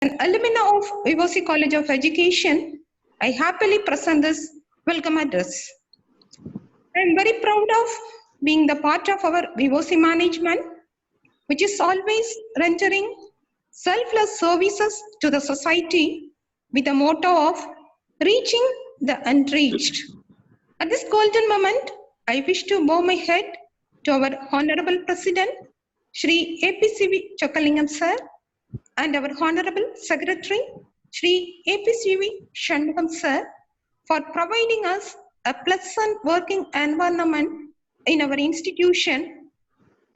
an alumna of VOCCE College of Education, I happily present this welcome address. I am very proud of being the part of our VOCCE management, which is always rendering selfless services to the society with the motto of reaching the unreached. At this golden moment, I wish to bow my head to our Honorable President, Shri APCV Chokkalingam Sir, and our Honorable Secretary, Shri APCV Shanmugam Sir, for providing us a pleasant working environment in our institution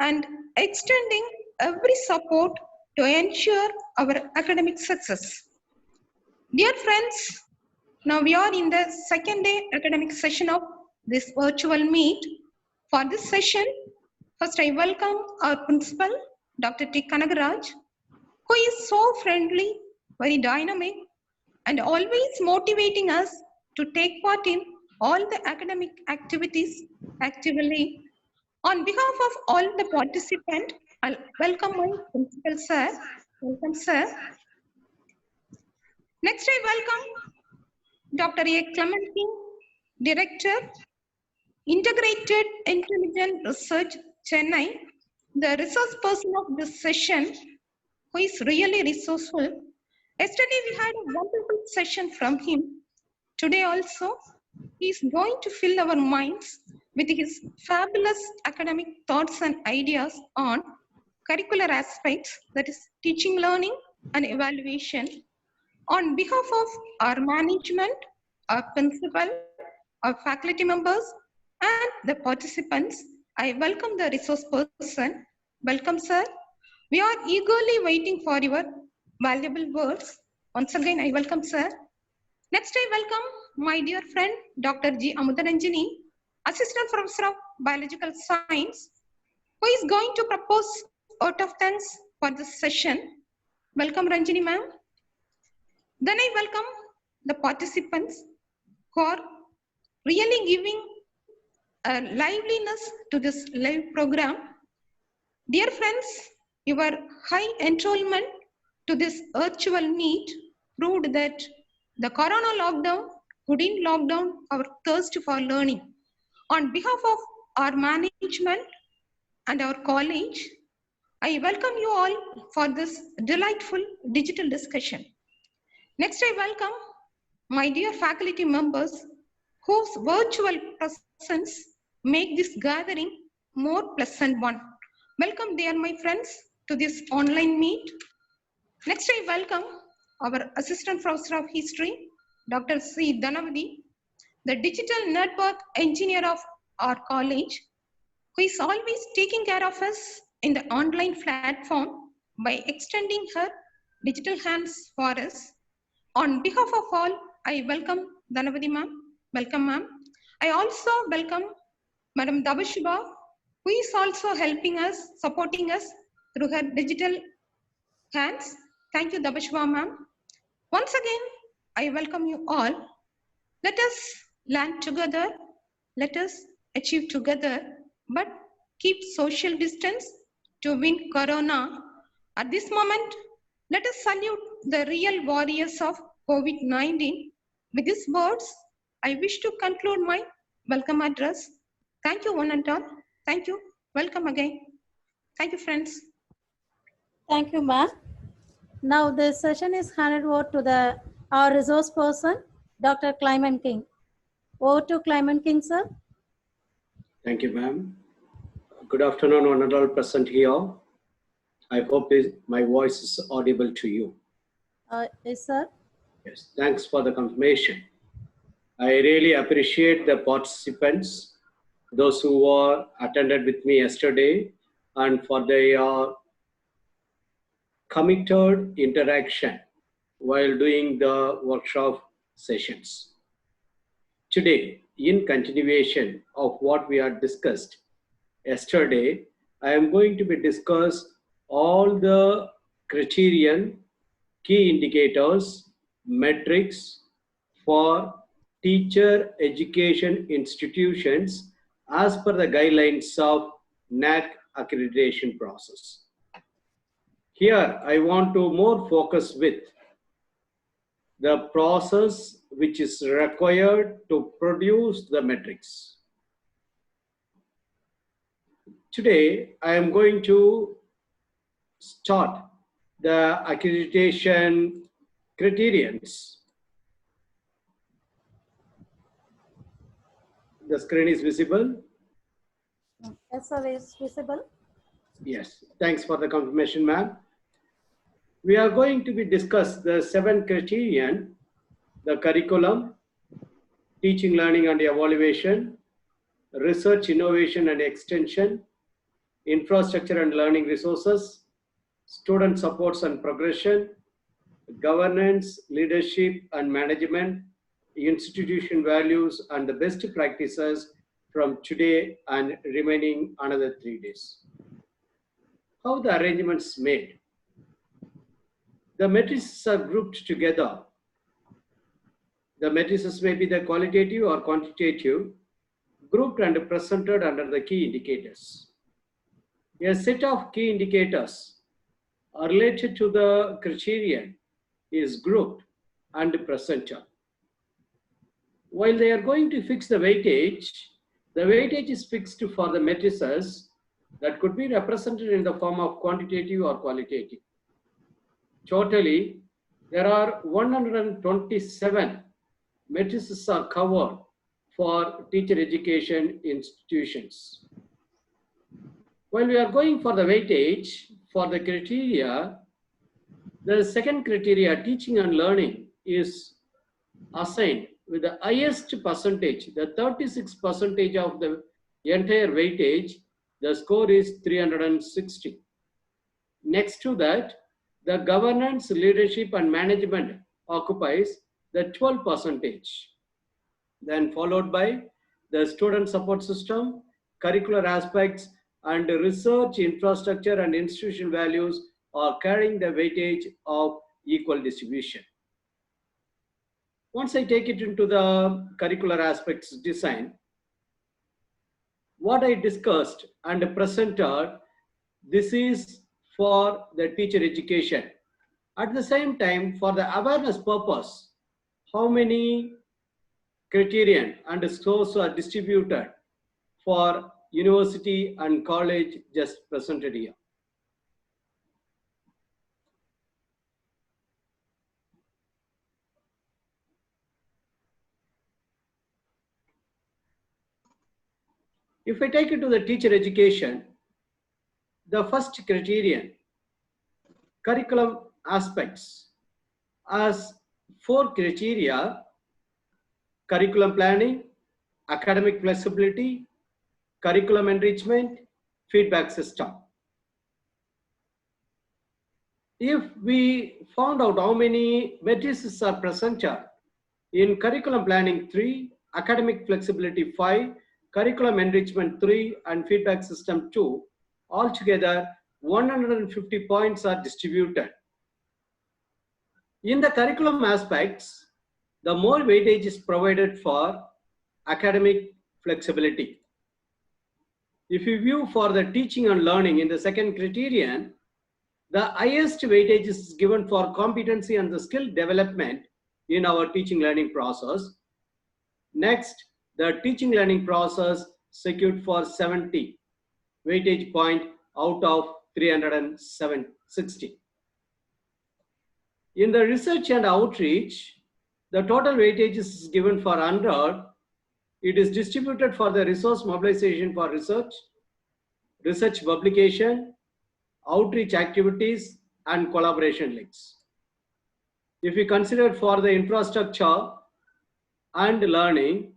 and extending every support to ensure our academic success. Dear friends, now we are in the second day academic session of this virtual meet. For this session, first I welcome our principal, Dr. T. Kanagaraj, who is so friendly, very dynamic, and always motivating us to take part in all the academic activities actively. On behalf of all the participants, I'll welcome my principal sir. Welcome, sir. Next, I welcome Dr. A. Clementine, Director, Integrated Intelligent Research, Chennai, the resource person of this session, who is really resourceful. Yesterday, we had a wonderful session from him. Today also, he is going to fill our minds with his fabulous academic thoughts and ideas on curricular aspects, that is teaching, learning, and evaluation. On behalf of our management, our principal, our faculty members, and the participants, I welcome the resource person. Welcome, sir. We are eagerly waiting for your valuable words. Once again, I welcome, sir. Next, I welcome my dear friend, Dr. G. Amudaranjini, Assistant Professor of Biological Science, who is going to propose vote of thanks for this session. Welcome, Ranjini ma'am. Then I welcome the participants who are really giving a liveliness to this live program. Dear friends, your high enrollment to this virtual meet proved that the corona lockdown couldn't lock down our thirst for learning. On behalf of our management and our college, I welcome you all for this delightful digital discussion. Next, I welcome my dear faculty members whose virtual presence make this gathering more pleasant one. Welcome, dear my friends, to this online meet. Next, I welcome our Assistant Professor of History, Dr. C. Dhanavadi, the digital network engineer of our college, who is always taking care of us in the online platform by extending her digital hands for us. On behalf of all, I welcome Dhanavadi ma'am. Welcome, ma'am. I also welcome Madam Dabashuba, who is also helping us, supporting us through her digital hands. Thank you, Dabashuba ma'am. Once again, I welcome you all. Let us learn together, let us achieve together, but keep social distance to win corona. At this moment, let us salute the real warriors of COVID-19. With these words, I wish to conclude my welcome address. Thank you, one and all. Thank you. Welcome again. Thank you, friends. Thank you, ma'am. Now the session is handed over to our resource person, Dr. Clement King. Over to Clement King, sir. Thank you, ma'am. Good afternoon, one and all present here. I hope my voice is audible to you. Yes, sir. Yes, thanks for the confirmation. I really appreciate the participants, those who were attended with me yesterday, and for their committed interaction while doing the workshop sessions. Today, in continuation of what we had discussed yesterday, I am going to be discuss all the criterion, key indicators, metrics for teacher education institutions as per the guidelines of NAAC accreditation process. Here, I want to more focus with the process which is required to produce the metrics. Today, I am going to start the accreditation criterions. The screen is visible? Yes, sir, is visible. Yes, thanks for the confirmation, ma'am. We are going to be discuss the 7 criterion, the curriculum, teaching, learning and evaluation, research, innovation and extension, infrastructure and learning resources, student supports and progression, governance, leadership and management, institution values and the best practices from today and remaining another 3 days. How the arrangements made? The matrices are grouped together. The matrices may be the qualitative or quantitative, grouped and presented under the key indicators. A set of key indicators are related to the criterion is grouped and presented. While they are going to fix the weightage is fixed for the matrices that could be represented in the form of quantitative or qualitative. Totally, there are 127 matrices are covered for teacher education institutions. While we are going for the weightage for the criteria, the second criteria, teaching and learning, is assigned with the highest percentage, the 36% of the entire weightage. The score is 360. Next to that, the governance, leadership and management occupies the 12%. Then followed by the student support system, curricular aspects and research, infrastructure and institution values are carrying the weightage of equal distribution. Once I take it into the curricular aspects design, what I discussed and presented, this is for the teacher education. At the same time, for the awareness purpose, how many criterion and scores are distributed for university and college just presented here. If I take it to the teacher education, the first criterion, curriculum aspects, as 4 criteria: curriculum planning, academic flexibility, curriculum enrichment, feedback system. If we found out how many matrices are presented in curriculum planning 3, academic flexibility 5, curriculum enrichment 3 and feedback system 2, altogether 150 points are distributed. In the curriculum aspects, the more weightage is provided for academic flexibility. If you view for the teaching and learning in the second criterion, the highest weightage is given for competency and the skill development in our teaching learning process. Next, the teaching learning process secured for 70 weightage point out of 360. In the research and outreach, the total weightage is given for 100. It is distributed for the resource mobilization for research, research publication, outreach activities, and collaboration links. If we consider for the infrastructure and learning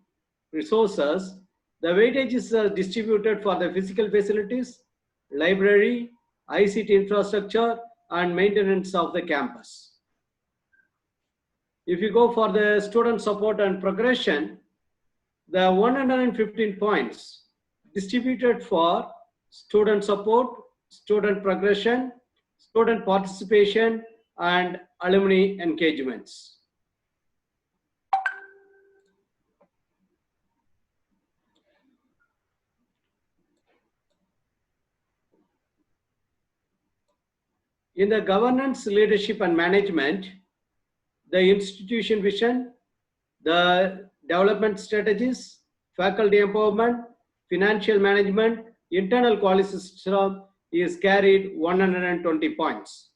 resources, the weightage is distributed for the physical facilities, library, ICT infrastructure, and maintenance of the campus. If you go for the student support and progression, the 115 points distributed for student support, student progression, student participation, and alumni engagements. In the governance, leadership, and management, the institution vision, the development strategies, faculty empowerment, financial management, internal quality system is carried 120 points.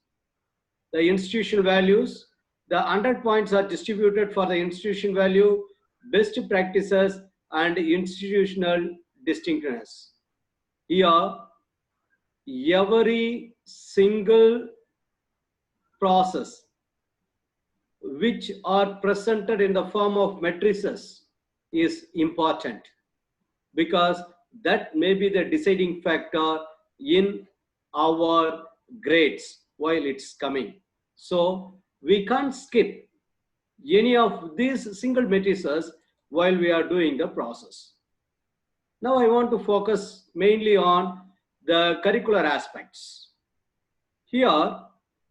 The institutional values, the 100 points are distributed for the institution value, best practices, and institutional distinctiveness. Here, every single process which are presented in the form of matrices is important, because that may be the deciding factor in our grades while it's coming. So we can't skip any of these single matrices while we are doing the process. Now I want to focus mainly on the curricular aspects. Here,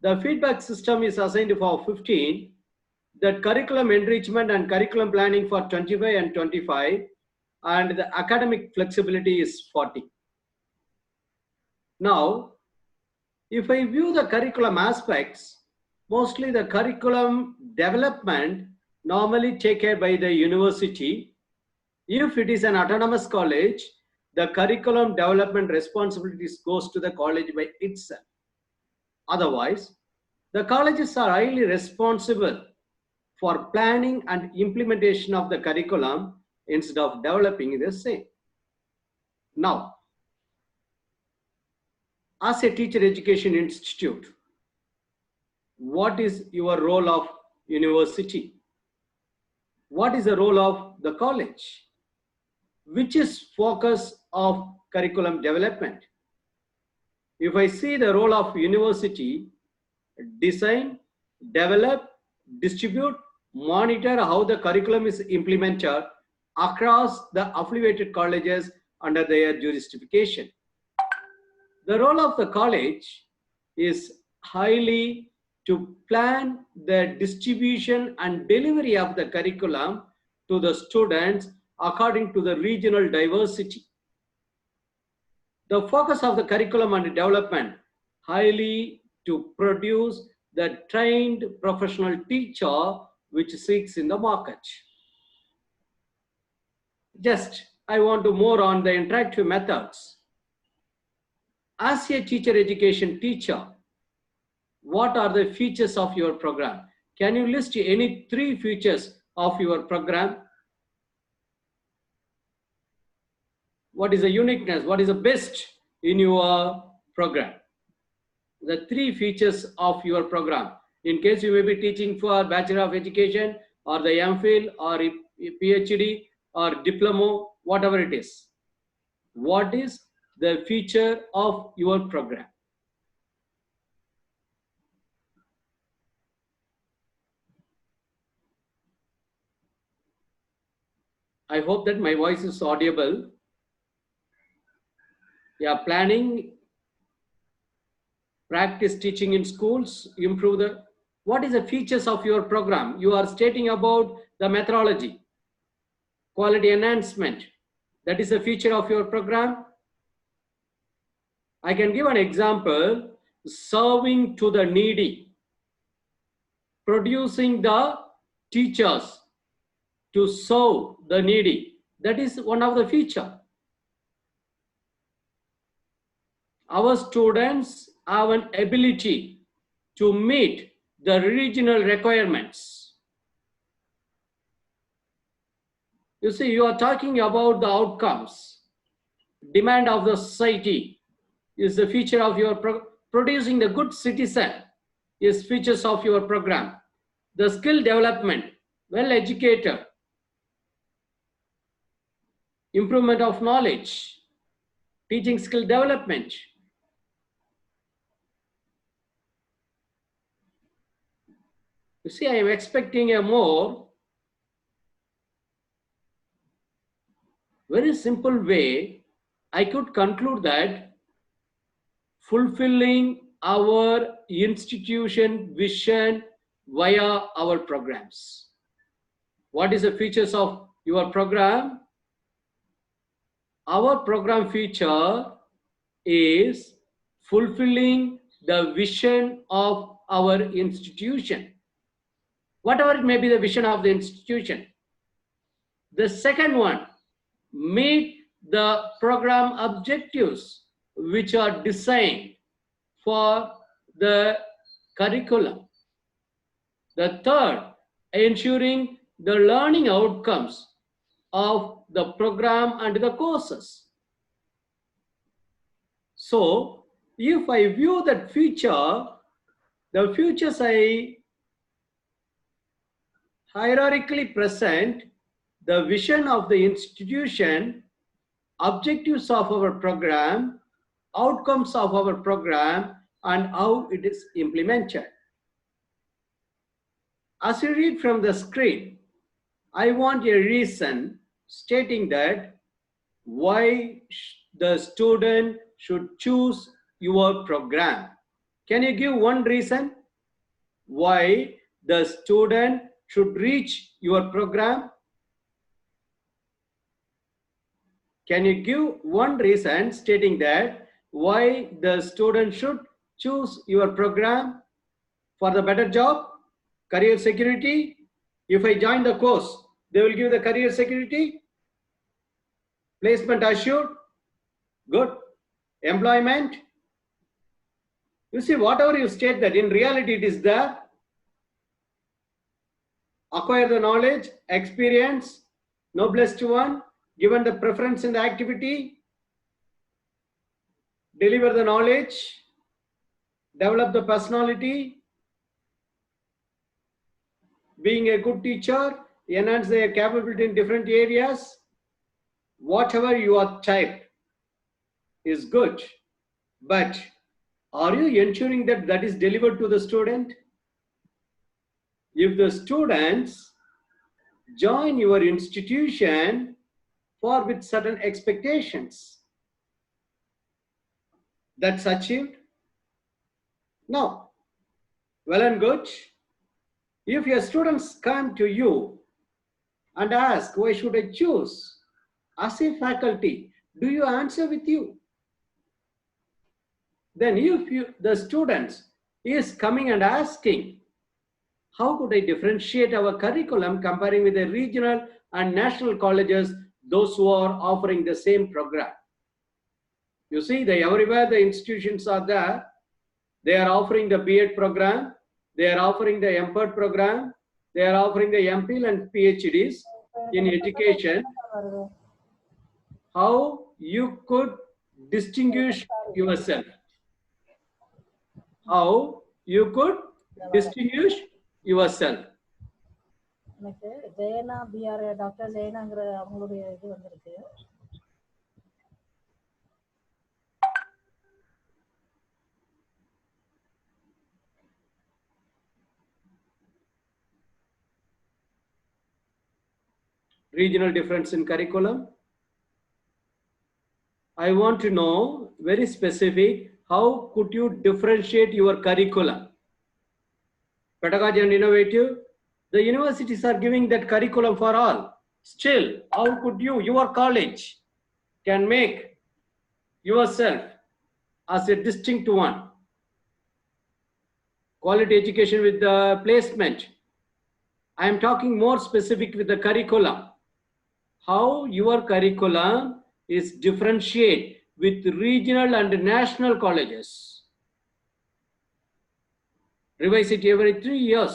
the feedback system is assigned for 15, the curriculum enrichment and curriculum planning for 25 and 25, and the academic flexibility is 40. Now, if I view the curriculum aspects, mostly the curriculum development normally taken by the university. If it is an autonomous college, the curriculum development responsibilities goes to the college by itself. Otherwise, the colleges are highly responsible for planning and implementation of the curriculum instead of developing the same. Now, as a teacher education institute, what is your role of university? What is the role of the college? Which is focus of curriculum development? If I see the role of university, design, develop, distribute, monitor how the curriculum is implemented across the affiliated colleges under their jurisdiction. The role of the college is highly to plan the distribution and delivery of the curriculum to the students according to the regional diversity. The focus of the curriculum and development highly to produce the trained professional teacher which seeks in the market. Just I want to more on the interactive methods. As a teacher education teacher, what are the features of your program? Can you list any 3 features of your program? What is the uniqueness? What is the best in your program? The 3 features of your program. In case you may be teaching for Bachelor of Education or the MPhil or PhD or diploma, whatever it is. What is the feature of your program? I hope that my voice is audible. Yeah, planning, practice teaching in schools, improve the, what is the features of your program? You are stating about the methodology, quality enhancement. That is a feature of your program. I can give an example, serving to the needy, producing the teachers to serve the needy. That is one of the feature. Our students have an ability to meet the regional requirements. You see, you are talking about the outcomes. Demand of the society is the feature of your producing the good citizen is features of your program. The skill development, well educated, improvement of knowledge, teaching skill development. You see, I am expecting a more very simple way. I could conclude that fulfilling our institution vision via our programs. What is the features of your program? Our program feature is fulfilling the vision of our institution. whatever it may be the vision of the institution. The second one, meet the program objectives which are designed for the curriculum. The third, ensuring the learning outcomes of the program and the courses. So, if I view that feature, the features I hierarchically present the vision of the institution, objectives of our program, outcomes of our program, and how it is implemented. As you read from the screen, I want a reason stating that why the student should choose your program. Can you give one reason why the student should reach your program? Can you give one reason stating that why the student should choose your program? For the better job, career security? If I join the course, they will give the career security? Placement assured? Good. Employment? You see, whatever you state that, in reality it is there. Acquire the knowledge, experience, noblest one, given the preference in the activity, deliver the knowledge, develop the personality, being a good teacher, enhance their capability in different areas. Whatever you are typed is good, but are you ensuring that that is delivered to the student? If the students join your institution for with certain expectations, that's achieved? No. Well and good. If your students come to you and ask, why should I choose? As a faculty, do you answer with you? Then if the students is coming and asking, how could I differentiate our curriculum comparing with the regional and national colleges, those who are offering the same program? You see, everywhere the institutions are there, they are offering the B.Ed program, they are offering the M.Ed program, they are offering the M.Phil and PhDs in education. How you could distinguish yourself? How you could distinguish yourself? எனக்கு Jayana PR doctor ஜெயனாங்கிற அவங்களுடைய இது வந்திருக்கு. Regional difference in curriculum. I want to know very specific, how could you differentiate your curriculum? Pedagogy and innovative, the universities are giving that curriculum for all. Still, how could you, your college, can make yourself as a distinct one? Quality education with the placement. I am talking more specific with the curriculum. How your curriculum is differentiate with regional and national colleges. Revise it every 3 years.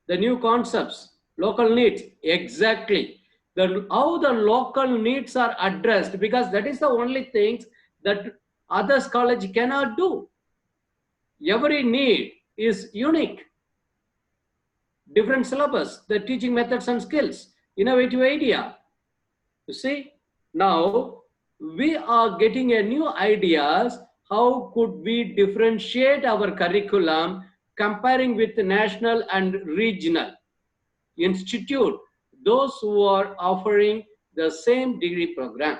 The new concepts, local needs, exactly. How the local needs are addressed, because that is the only things that others college cannot do. Every need is unique. Different syllabus, the teaching methods and skills, innovative idea. You see, now we are getting a new ideas. How could we differentiate our curriculum comparing with the national and regional institute, those who are offering the same degree program?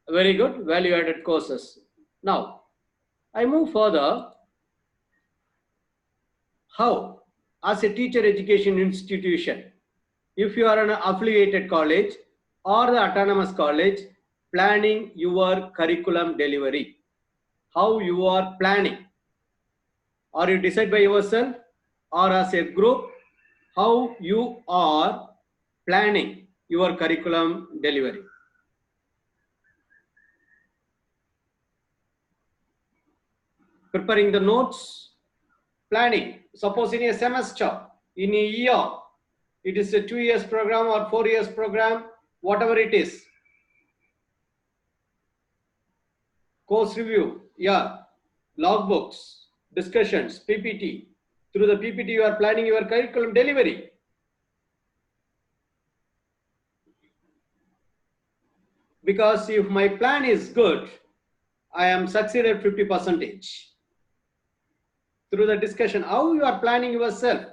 Very good, value-added courses. Now, I move further. How, as a teacher education institution, if you are an affiliated college or the autonomous college, planning your curriculum delivery, how you are planning. Or you decide by yourself or as a group how you are planning your curriculum delivery. Preparing the notes, planning. Suppose in a semester, in a year, it is a 2 years program or 4 years program, whatever it is. Course review, yeah, logbooks, discussions, PPT. Through the PPT, you are planning your curriculum delivery. Because if my plan is good, I am succeeded 50%. Through the discussion, how you are planning yourself.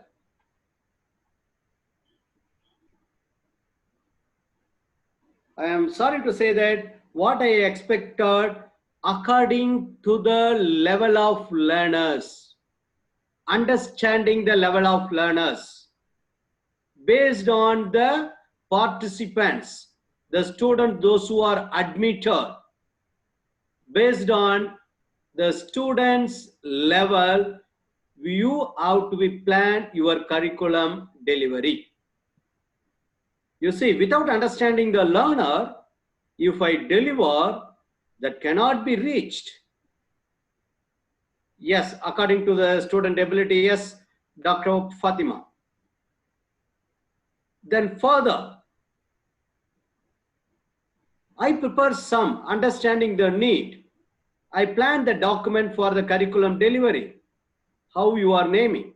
I am sorry to say that what I expected according to the level of learners, understanding the level of learners, based on the participants, the students, those who are admitted, based on the students' level, you have to be plan your curriculum delivery. You see, without understanding the learner, if I deliver, that cannot be reached. Yes, according to the student ability, yes, Dr. Fatima. Then further, I prepare some understanding the need. I plan the document for the curriculum delivery. How you are naming.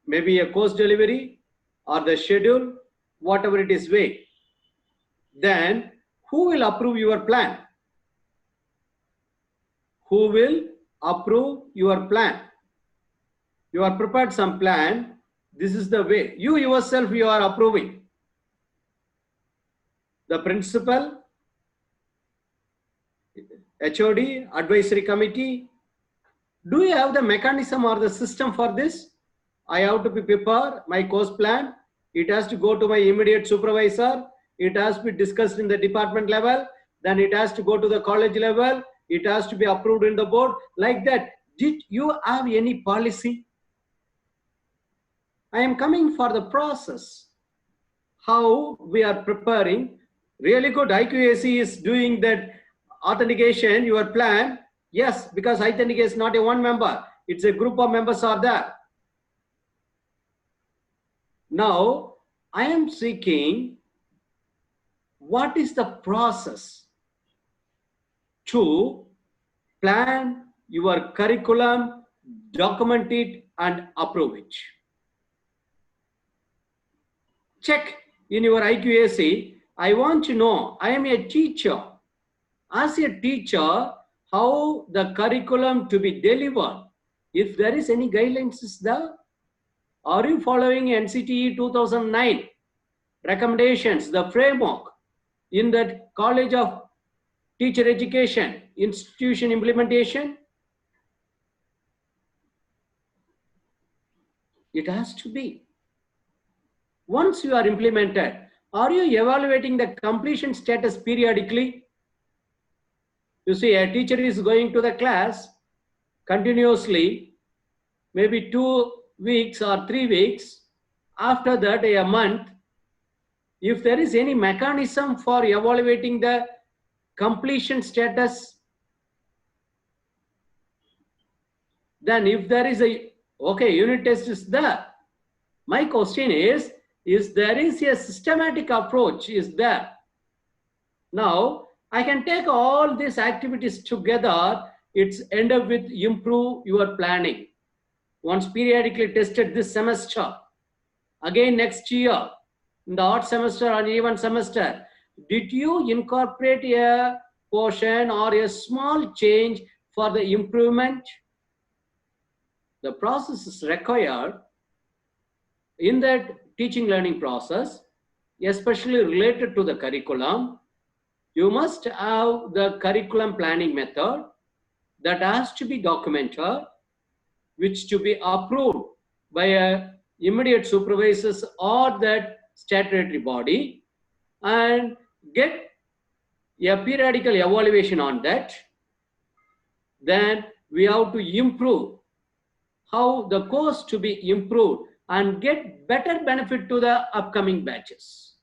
Maybe a course delivery or the schedule, whatever it is way. Then who will approve your plan? Who will approve your plan? You are prepared some plan. This is the way. You yourself, you are approving. The principal, HOD, advisory committee. Do you have the mechanism or the system for this? I have to prepare my course plan. It has to go to my immediate supervisor. It has to be discussed in the department level. Then it has to go to the college level. It has to be approved in the board. Like that. Did you have any policy? I am coming for the process. How we are preparing. Really good. IQAC is doing that authentication, your plan. Yes, because authentication is not a one member. It's a group of members are there. Now, I am seeking what is the process to plan your curriculum, document it, and approve it. Check in your IQAC. I want to know, I am a teacher. As a teacher, how the curriculum to be delivered. If there is any guidelines is there, are you following NCTE 2009 recommendations, the framework in the College of Teacher Education, institution implementation? It has to be. Once you are implemented, are you evaluating the completion status periodically? You see, a teacher is going to the class continuously, maybe 2 weeks or 3 weeks. After that, a month. If there is any mechanism for evaluating the completion status, then if there is a, okay, unit test is there. My question is there is a systematic approach is there. Now, I can take all these activities together. It's end up with improve your planning. Once periodically tested this semester, again next year, in the odd semester or even semester, did you incorporate a portion or a small change for the improvement? The process is required in that teaching learning process, especially related to the curriculum. You must have the curriculum planning method that has to be documented, which to be approved by a immediate supervisors or that statutory body, and get a periodical evaluation on that. Then we have to improve how the course to be improved and get better benefit to the upcoming batches.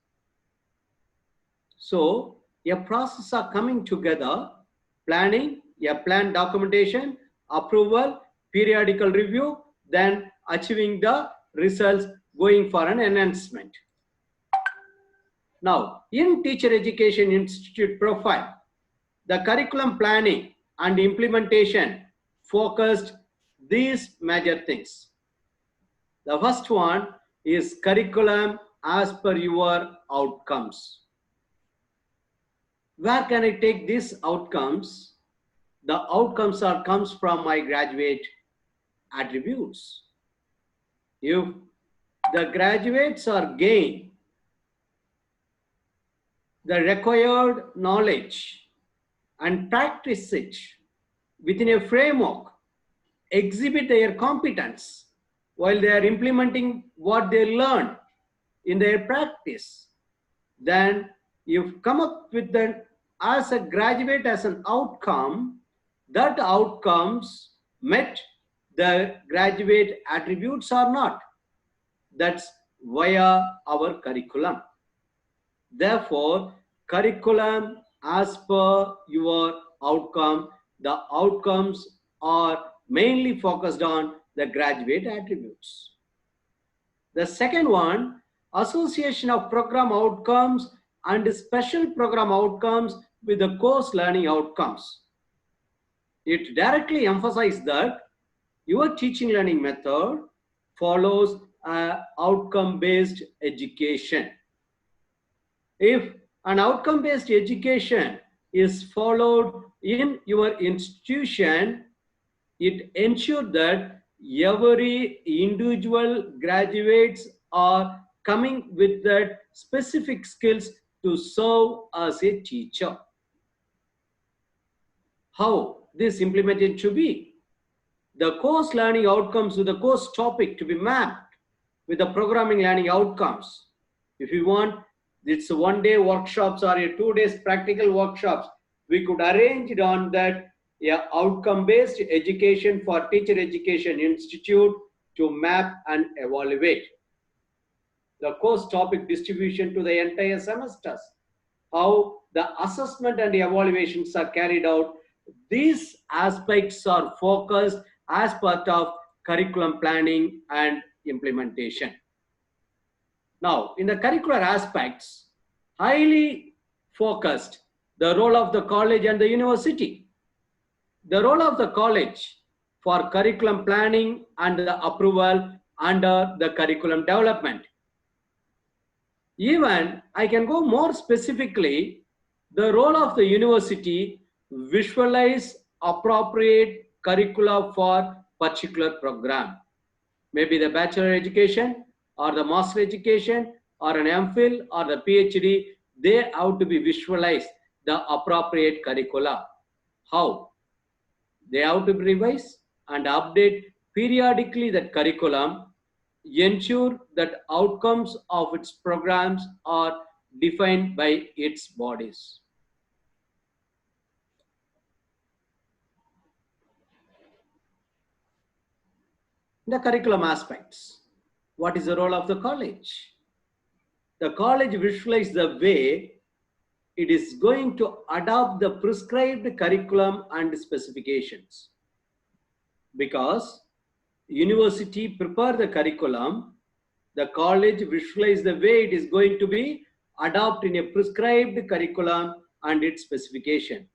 So a process are coming together: planning, a plan documentation, approval, periodical review, then achieving the results, going for an enhancement. Now, in Teacher Education Institute profile, the curriculum planning and implementation focused these major things. The first one is curriculum as per your outcomes. Where can I take these outcomes? The outcomes comes from my graduate attributes. If the graduates are gain the required knowledge and practice it within a framework, exhibit their competence while they are implementing what they learn in their practice, then you've come up with the, as a graduate, as an outcome, that outcomes met the graduate attributes or not. That's via our curriculum. Therefore, curriculum as per your outcome, the outcomes are mainly focused on the graduate attributes. The second one, association of program outcomes and special program outcomes with the course learning outcomes. It directly emphasizes that your teaching learning method follows an outcome-based education. If an outcome-based education is followed in your institution, it ensures that every individual graduates are coming with that specific skills to serve as a teacher. How this implemented to be? The course learning outcomes with the course topic to be mapped with the programming learning outcomes. If you want, it's a one-day workshops or a 2 days practical workshops, we could arrange it on that outcome-based education for Teacher Education Institute to map and evaluate. The course topic distribution to the entire semesters, how the assessment and the evaluations are carried out. These aspects are focused as part of curriculum planning and implementation. Now, in the curricular aspects, highly focused the role of the college and the university. The role of the college for curriculum planning and the approval under the curriculum development. Even I can go more specifically, the role of the university visualize appropriate curricula for particular program. Maybe the bachelor education or the master education or an MPhil or the PhD, they have to be visualized the appropriate curricula. How? They have to revise and update periodically that curriculum, ensure that outcomes of its programs are defined by its bodies. The curriculum aspects. What is the role of the college? The college visualizes the way it is going to adopt the prescribed curriculum and specifications. Because university prepare the curriculum, the college visualize the way it is going to be adopted in a prescribed curriculum and its specification.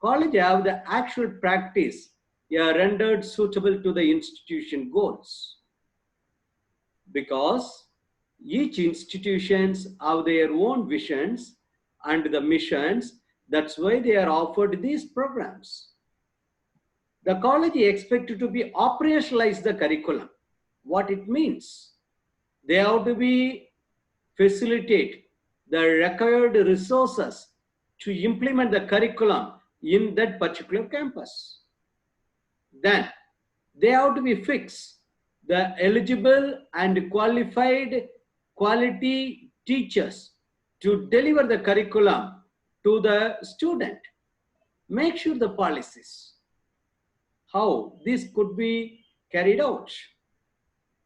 College have the actual practice rendered suitable to the institution goals. Because each institutions have their own visions and the missions, that's why they are offered these programs. The college is expected to be operationalize the curriculum. What it means? They have to be facilitate the required resources to implement the curriculum in that particular campus. Then they have to be fixed the eligible and qualified quality teachers to deliver the curriculum to the student. Make sure the policies. How this could be carried out.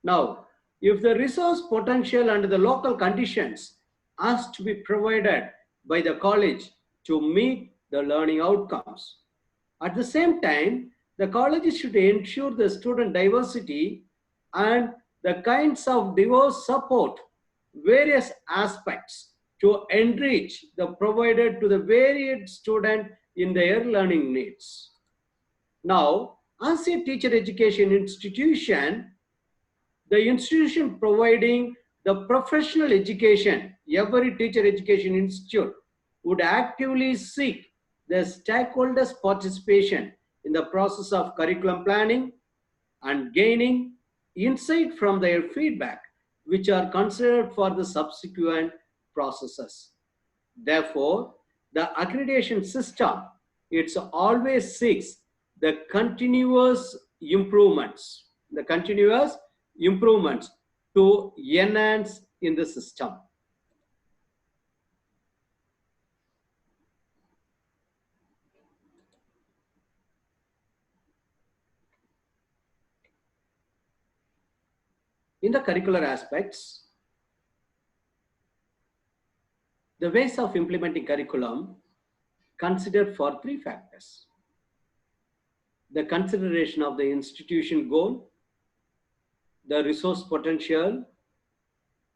Now, if the resource potential and the local conditions has to be provided by the college to meet the learning outcomes. At the same time, the colleges should ensure the student diversity and the kinds of diverse support, various aspects to enrich the provided to the varied student in their learning needs. Now, as a teacher education institution, the institution providing the professional education, every teacher education institute would actively seek the stakeholders' participation in the process of curriculum planning and gaining insight from their feedback, which are considered for the subsequent processes. Therefore, the accreditation system, it's always seeks the continuous improvements to enhance in the system. In the curricular aspects, the ways of implementing curriculum consider for three factors: the consideration of the institution goal, the resource potential,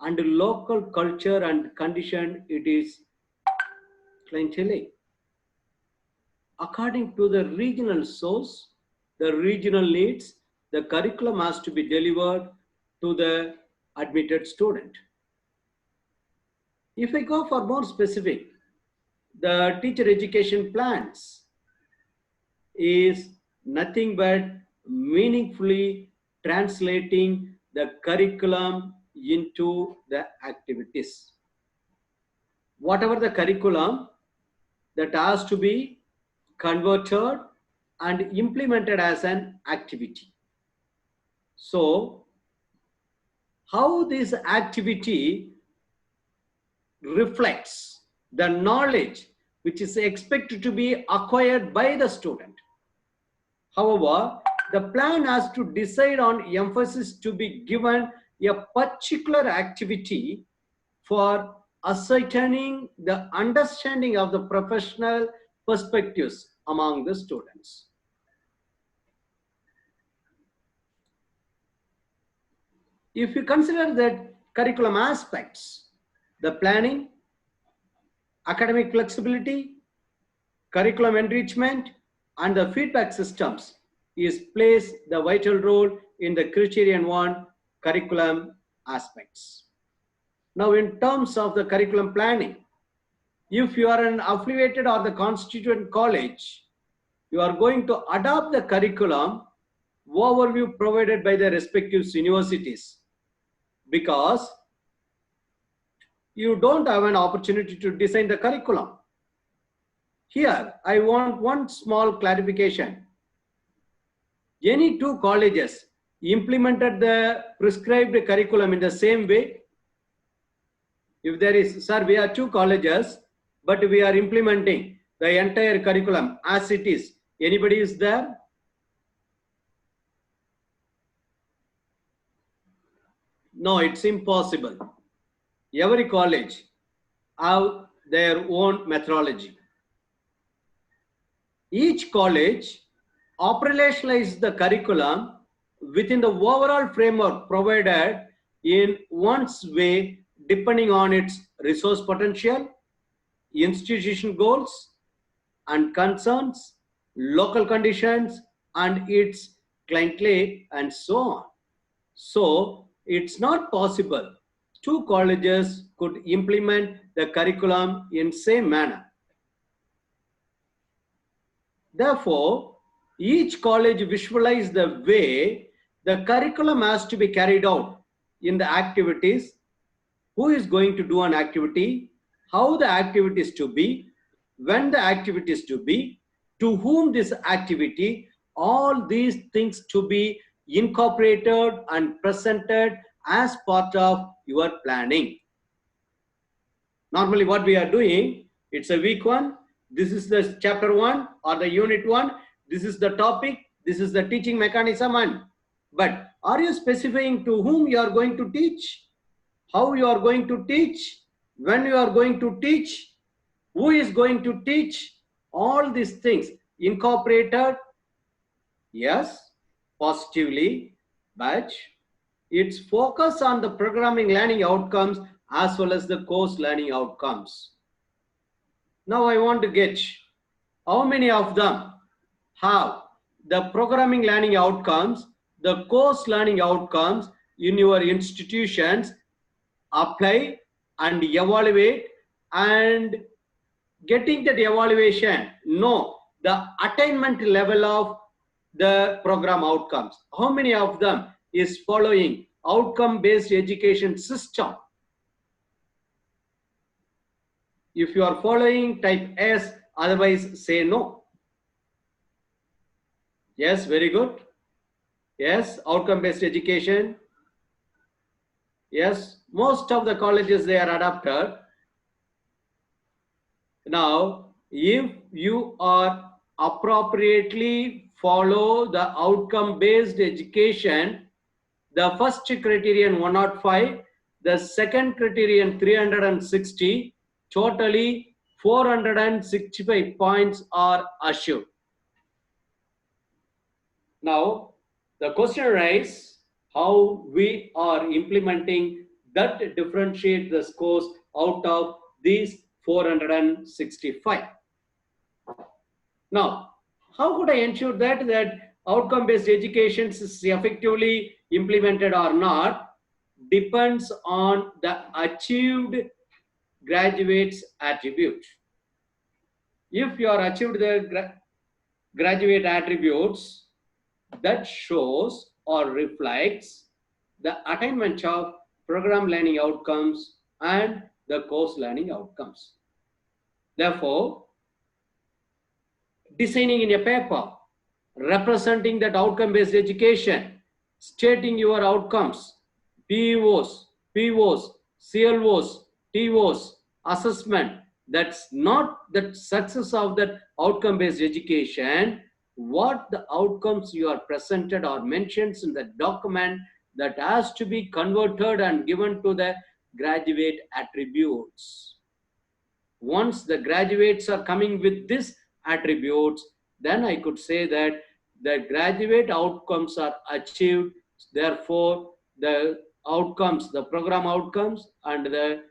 and local culture and condition it is clienteling. According to the regional source, the regional needs, the curriculum has to be delivered to the admitted student. If I go for more specific, the teacher education plans is nothing but meaningfully translating the curriculum into the activities. Whatever the curriculum that has to be converted and implemented as an activity. So, how this activity reflects the knowledge which is expected to be acquired by the student. However, the plan has to decide on emphasis to be given a particular activity for ascertaining the understanding of the professional perspectives among the students. If you consider the curriculum aspects, the planning, academic flexibility, curriculum enrichment, and the feedback systems plays the vital role in the Criterion 1 curriculum aspects. Now, in terms of the curriculum planning, if you are an affiliated or the constituent college, you are going to adopt the curriculum overview provided by the respective universities, because you don't have an opportunity to design the curriculum. Here, I want one small clarification. Any two colleges implemented the prescribed curriculum in the same way? If there is, sir, we are two colleges, but we are implementing the entire curriculum as it is. Anybody is there? No, it's impossible. Every college have their own methodology. Each college operationalizes the curriculum within the overall framework provided in one's way, depending on its resource potential, institution goals and concerns, local conditions, and its clientele, and so on. So it's not possible two colleges could implement the curriculum in same manner. Therefore, each college visualize the way the curriculum has to be carried out in the activities, who is going to do an activity, how the activity is to be, when the activity is to be, to whom this activity, all these things to be incorporated and presented as part of your planning. Normally what we are doing, it's a week 1, this is the chapter 1 or the unit 1, this is the topic, this is the teaching mechanism, and But are you specifying to whom you are going to teach, how you are going to teach, when you are going to teach, who is going to teach? All these things incorporated, yes, positively, but its focus on the programming learning outcomes as well as the course learning outcomes. Now I want to get how many of them have the programming learning outcomes, the course learning outcomes in your institutions, apply and evaluate, and getting that evaluation, know the attainment level of the program outcomes. How many of them is following outcome-based education system? If you are following, type yes, otherwise say no. Yes, very good. Yes, outcome-based education. Yes, most of the colleges, they are adopted. Now, if you are appropriately follow the outcome-based education, the first criterion 105, the second criterion 360, totally 465 points are assured. Now, the question arises how we are implementing that differentiate the scores out of these 465. Now, how could I ensure that outcome-based education is effectively implemented or not? Depends on the achieved graduates attribute. If you are achieved the graduate attributes, that shows or reflects the attainment of program learning outcomes and the course learning outcomes. Therefore, designing in a paper representing that outcome-based education, stating your outcomes, PEOs, POs, CLOs, TOs, assessment, that's not the success of that outcome-based education. What the outcomes you are presented or mentioned in the document that has to be converted and given to the graduate attributes. Once the graduates are coming with these attributes, then I could say that the graduate outcomes are achieved. Therefore, the outcomes, the program outcomes and the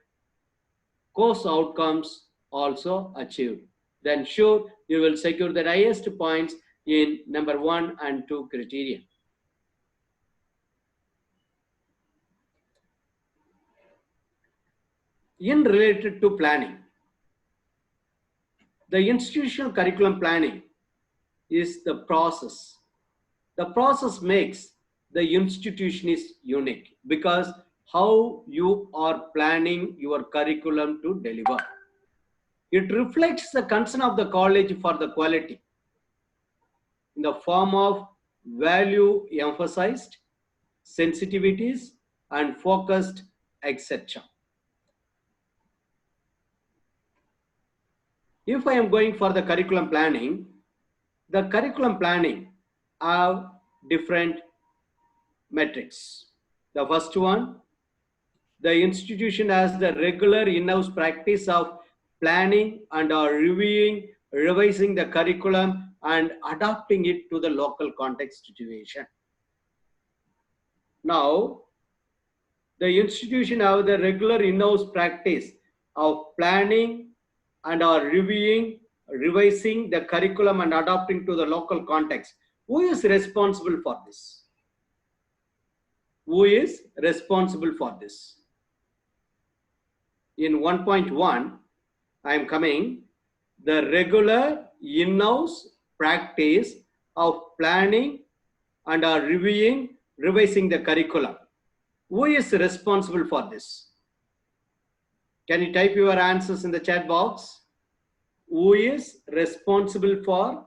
course outcomes also achieved. Then sure, you will secure the highest points in number 1 and 2 criteria. In related to planning, the institutional curriculum planning is the process. The process makes the institution is unique because how you are planning your curriculum to deliver. It reflects the concern of the college for the quality in the form of value emphasized, sensitivities and focused, etc. If I am going for the curriculum planning have different metrics. The first one, the institution has the regular in-house practice of planning and revising the curriculum and adapting it to the local context situation. Now, the institution have the regular in-house practice of planning and revising the curriculum and adapting to the local context. Who is responsible for this? Who is responsible for this? In 1.1, I am coming the regular in-house practice of planning and revising the curriculum. Who is responsible for this? Can you type your answers in the chat box? Who is responsible for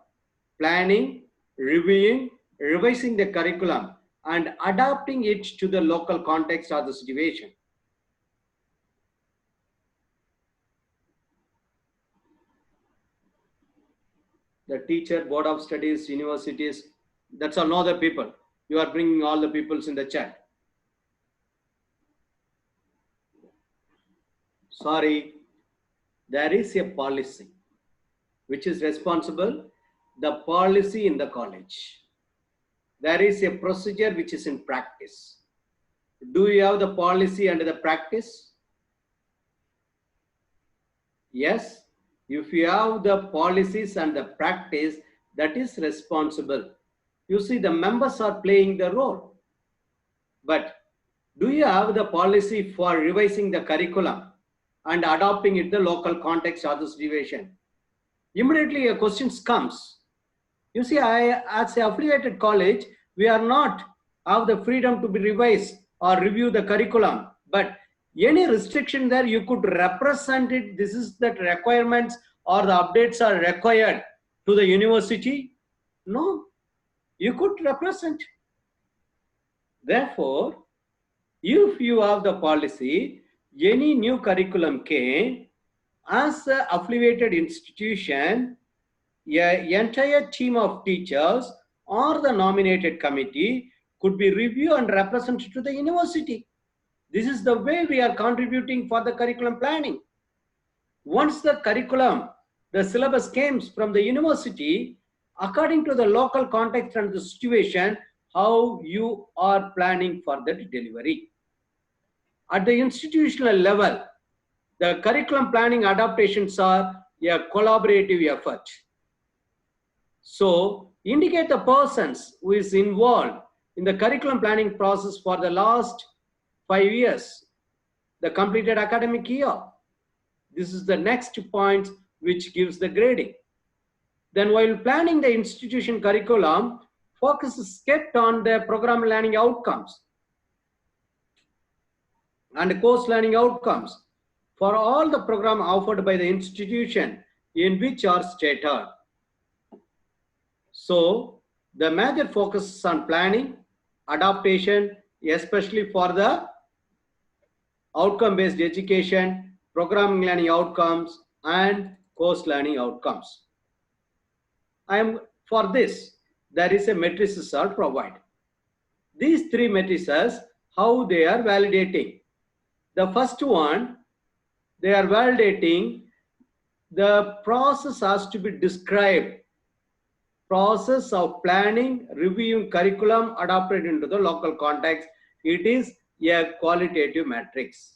planning, revising the curriculum and adapting it to the local context or the situation? The teacher, board of studies, universities, that's all other people. You are bringing all the peoples in the chat. Sorry, there is a policy which is responsible, the policy in the college. There is a procedure which is in practice. Do you have the policy and the practice? Yes. If you have the policies and the practice, that is responsible. You see, the members are playing the role. But do you have the policy for revising the curriculum and adopting it the local context or the situation? Immediately a question comes. You see, as an affiliated college, we are not have the freedom to be revised or review the curriculum. But any restriction there, you could represent it. This is the requirements or the updates are required to the university. No, you could represent. Therefore, if you have the policy, any new curriculum came, as an affiliated institution, an entire team of teachers or the nominated committee could be reviewed and represented to the university. This is the way we are contributing for the curriculum planning. Once the curriculum, the syllabus comes from the university, according to the local context and the situation, how you are planning for that delivery. At the institutional level, the curriculum planning adaptations are a collaborative effort. So, indicate the persons who is involved in the curriculum planning process for the last 5 years, the completed academic year. This is the next point which gives the grading. Then while planning the institution curriculum, focus is kept on the program learning outcomes and course learning outcomes for all the program offered by the institution in which are stated. So the major focus is on planning, adaptation, especially for the outcome-based education, programming learning outcomes, and course learning outcomes. For this, there is a matrices are provided. These 3 matrices, how they are validating. The first one, they are validating the process has to be described. Process of planning, reviewing curriculum adapted into the local context. It is a qualitative matrix.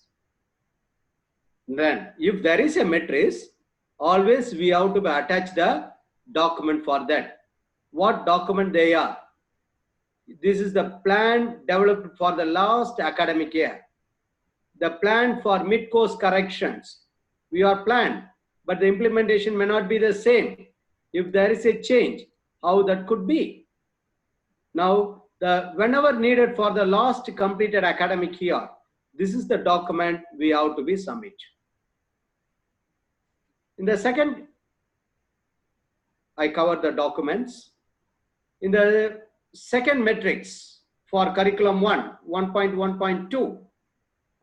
Then, if there is a matrix, always we have to attach the document for that. What document they are? This is the plan developed for the last academic year. The plan for mid-course corrections. We are planned, but the implementation may not be the same. If there is a change, how that could be? Now, whenever needed for the last completed academic year, this is the document we have to be submit. In the second, I covered the documents. In the second matrix for curriculum 1.1.2,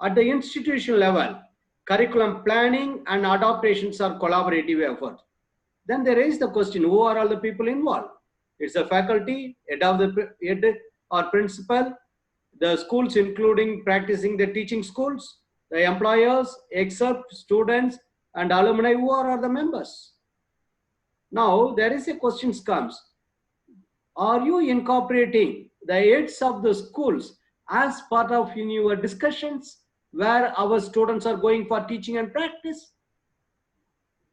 at the institutional level, curriculum planning and adaptations are collaborative effort. Then there is the question, who are all the people involved? It's the faculty, head or principal, the schools including practicing the teaching schools, the employers, except students and alumni, who are the members. Now there is a question comes, are you incorporating the heads of the schools as part of your discussions where our students are going for teaching and practice?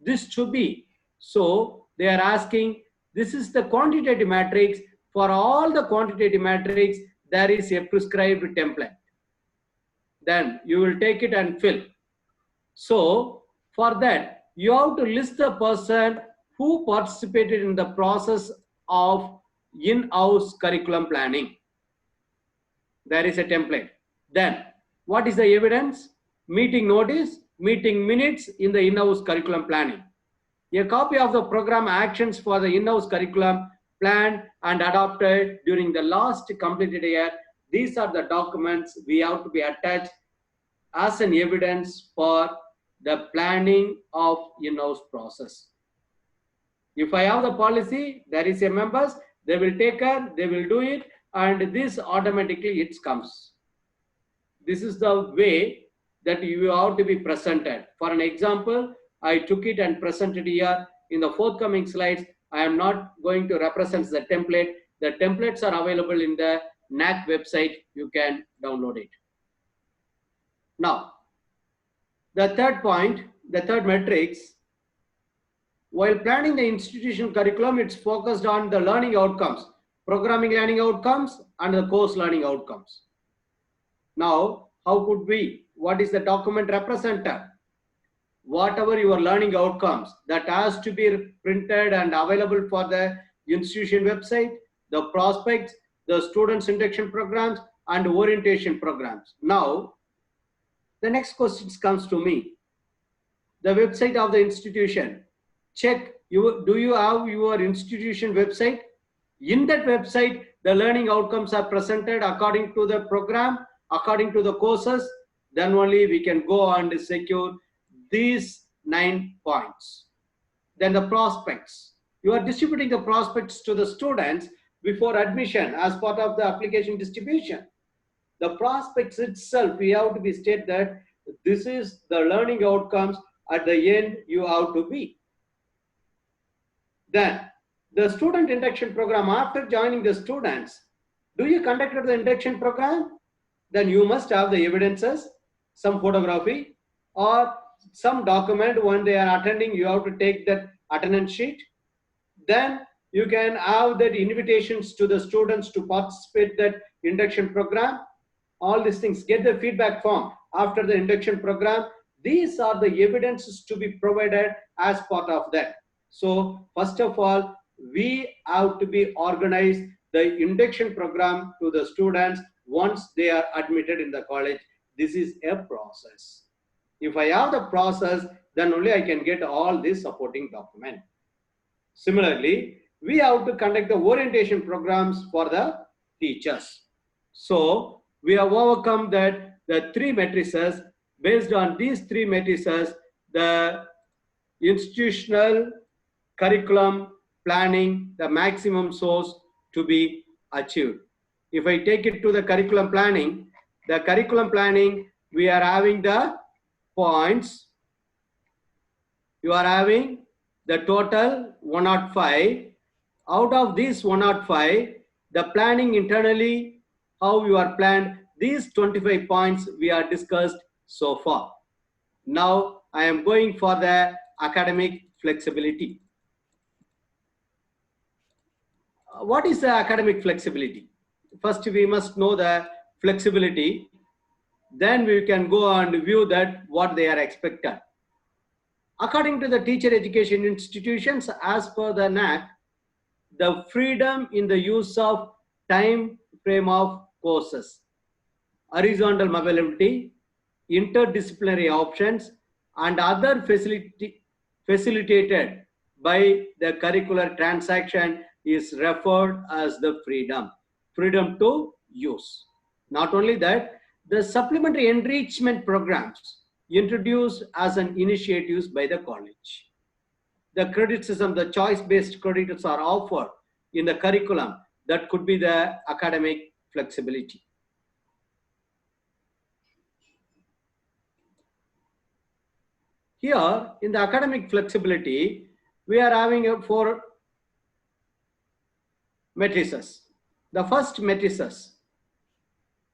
This should be. So they are asking, this is the quantitative matrix. For all the quantitative matrix, there is a prescribed template. Then you will take it and fill. So for that, you have to list the person who participated in the process of in-house curriculum planning. There is a template. Then what is the evidence? Meeting notice, meeting minutes in the in-house curriculum planning. A copy of the program actions for the in-house curriculum planned and adopted during the last completed year. These are the documents we have to be attached as an evidence for the planning of in-house process. If I have the policy, there is a members, they will take care, they will do it, and this automatically it comes. This is the way that you have to be presented. For an example, I took it and presented here. In the forthcoming slides, I am not going to represent the template. The templates are available in the NAAC website. You can download it. Now, the third point, the third matrix, while planning the institutional curriculum, it's focused on the learning outcomes, programming learning outcomes, and the course learning outcomes. Now, how could we? What is the document represented? Whatever your learning outcomes, that has to be printed and available for the institution website, the prospects, the students induction programs, and orientation programs. Now, the next question comes to me. The website of the institution. Check, do you have your institution website? In that website, the learning outcomes are presented according to the program, according to the courses. Then only we can go and secure these 9 points. Then the prospects. You are distributing the prospects to the students before admission as part of the application distribution. The prospects itself, we have to be state that this is the learning outcomes at the end you have to be. Then the student induction program, after joining the students, do you conduct the induction program? Then you must have the evidences, some photography or some document. When they are attending, you have to take that attendance sheet. Then you can have that invitations to the students to participate that induction program. All these things, get the feedback form after the induction program. These are the evidences to be provided as part of that. So first of all, we have to be organized the induction program to the students once they are admitted in the college. This is a process. If I have the process, then only I can get all this supporting document. Similarly, we have to conduct the orientation programs for the teachers. So we have overcome that the 3 matrices. Based on these 3 matrices, the institutional curriculum planning, the maximum source to be achieved. If I take it to the curriculum planning, we are having the points. You are having the total 105. Out of these 105, the planning internally, how you are planned, these 25 points we are discussed so far. Now I am going for the academic flexibility. What is the academic flexibility? First, we must know the flexibility. Then we can go and view that what they are expected. According to the teacher education institutions, as per the NAAC, the freedom in the use of time frame of courses, horizontal mobility, interdisciplinary options, and other facilitated by the curricular transaction is referred as the freedom to use. Not only that, the supplementary enrichment programs introduced as an initiatives by the college. The criticism, the choice-based credits are offered in the curriculum. That could be the academic flexibility. Here, in the academic flexibility, we are having 4 matrices. The first matrices,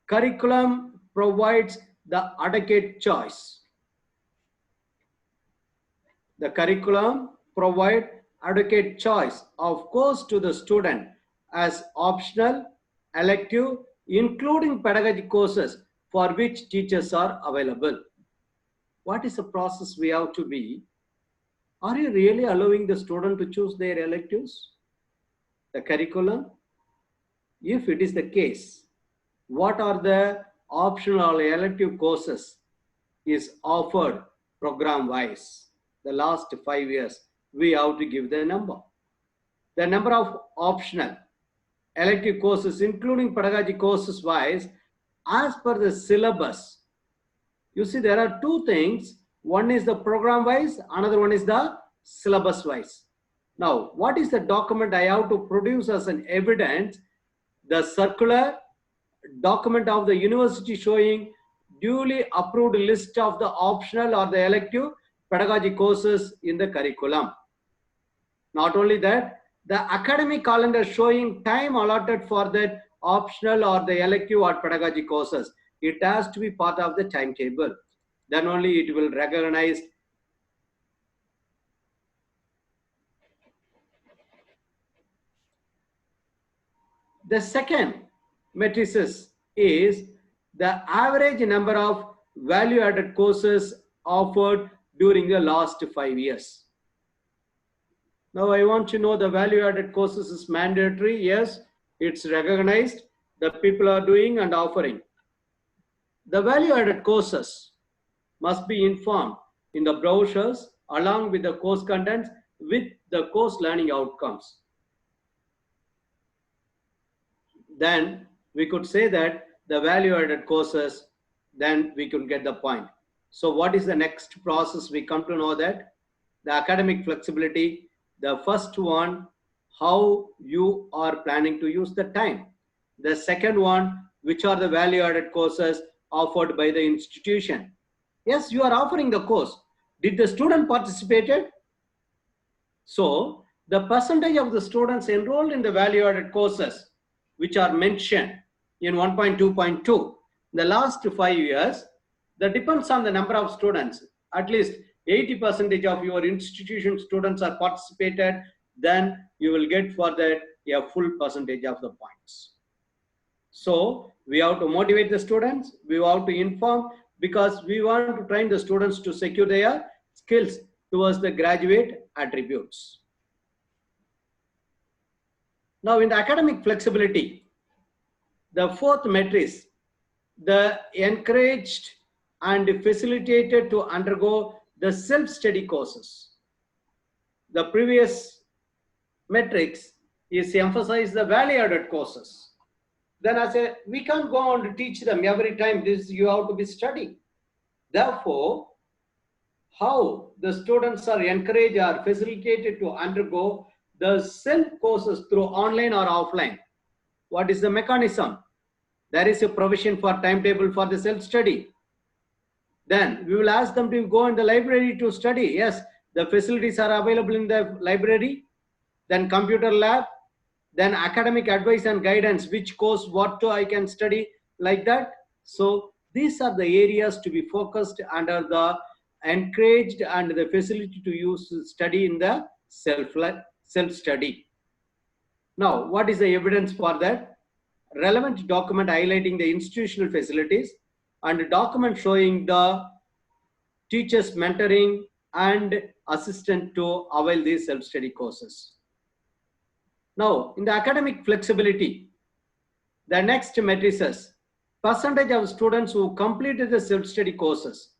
curriculum provides the adequate choice. The curriculum provides adequate choice of course to the student as optional, elective, including pedagogy courses for which teachers are available. What is the process we have to be? Are you really allowing the student to choose their electives? The curriculum? If it is the case, what are the optional or elective courses is offered program wise? The last 5 years, we have to give the number. The number of optional elective courses, including pedagogy courses wise, as per the syllabus. You see, there are 2 things. One is the program wise, another one is the syllabus wise. Now, what is the document I have to produce as an evidence the circular document of the university showing duly approved list of the optional or the elective pedagogy courses in the curriculum. Not only that, the academic calendar showing time allotted for that optional or the elective or pedagogy courses. It has to be part of the timetable. Then only it will recognize. The second matrices is the average number of value-added courses offered during the last 5 years. Now I want to know the value-added courses is mandatory. Yes, it's recognized. The people are doing and offering. The value-added courses must be informed in the brochures along with the course contents with the course learning outcomes. Then we could say that the value-added courses, then we could get the point. So what is the next process? We come to know that the academic flexibility, the first one, how you are planning to use the time. The second one, which are the value-added courses offered by the institution. Yes, you are offering the course. Did the student participated? So the percentage of the students enrolled in the value-added courses, which are mentioned in 1.2.2, the last 5 years, that depends on the number of students. At least 80% of your institution students are participated, then you will get for that a full percentage of the points. So we have to motivate the students, we have to inform, because we want to train the students to secure their skills towards the graduate attributes. Now in the academic flexibility, the fourth matrix, the encouraged and facilitated to undergo the self-study courses. The previous matrix is emphasize the value-added courses. Then I say, we can't go on to teach them every time this you have to be studying. Therefore, how the students are encouraged or facilitated to undergo the self courses through online or offline. What is the mechanism? There is a provision for timetable for the self-study. Then we will ask them to go in the library to study. Yes, the facilities are available in the library. Then computer lab. Then academic advice and guidance, which course, what I can study, like that. So these are the areas to be focused under the encouraged and the facility to use study in the self-study. Now, what is the evidence for that? Relevant document highlighting the institutional facilities and a document showing the teachers mentoring and assistant to avail these self-study courses. Now, in the academic flexibility, the next matrices, percentage of students who completed the self-study courses.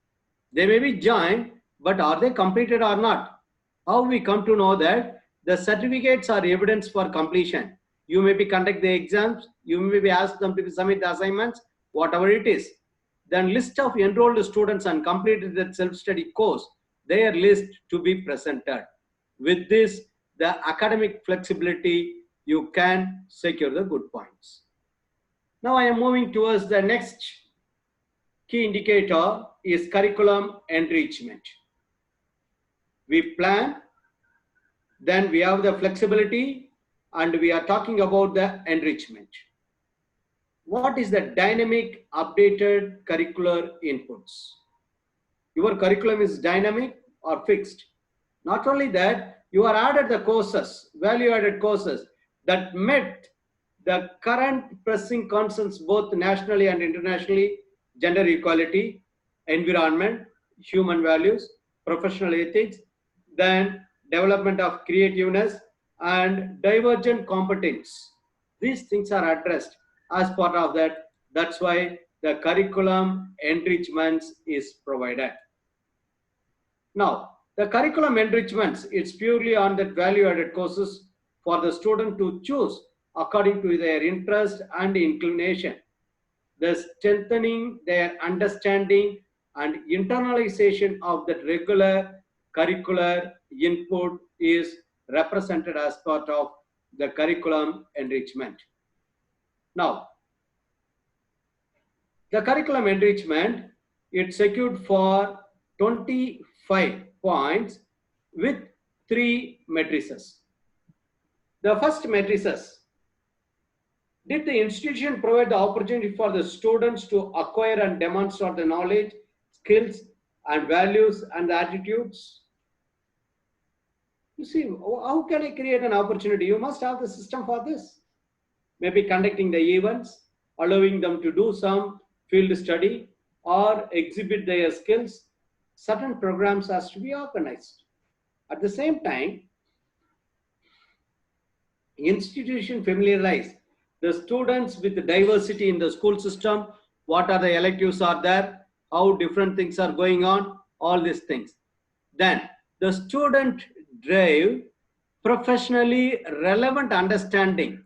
They may be joined, but are they completed or not? How we come to know that? The certificates are evidence for completion. You may be conduct the exams, you may be asked them to submit the assignments, whatever it is. Then list of enrolled students and completed that self-study course, their list to be presented. With this, the academic flexibility, you can secure the good points. Now I am moving towards the next key indicator is curriculum enrichment. We plan, then we have the flexibility, and we are talking about the enrichment. What is the dynamic updated curricular inputs? Your curriculum is dynamic or fixed. Not only that, you are added the courses, value-added courses that met the current pressing concerns both nationally and internationally, gender equality, environment, human values, professional ethics, then development of creativeness and divergent competence. These things are addressed as part of that. That's why the curriculum enrichments is provided. Now, the curriculum enrichments, it's purely on the value-added courses for the student to choose according to their interest and inclination. The strengthening their understanding and internalization of the regular curricular input is represented as part of the curriculum enrichment. Now, the curriculum enrichment, it's secured for 25 points with 3 matrices. The first matrices, did the institution provide the opportunity for the students to acquire and demonstrate the knowledge, skills, and values and attitudes? You see, how can I create an opportunity? You must have the system for this. Maybe conducting the events, allowing them to do some field study or exhibit their skills. Certain programs has to be organized. At the same time, institution familiarize the students with the diversity in the school system, what are the electives are there, how different things are going on, all these things. Then the student drive professionally relevant understanding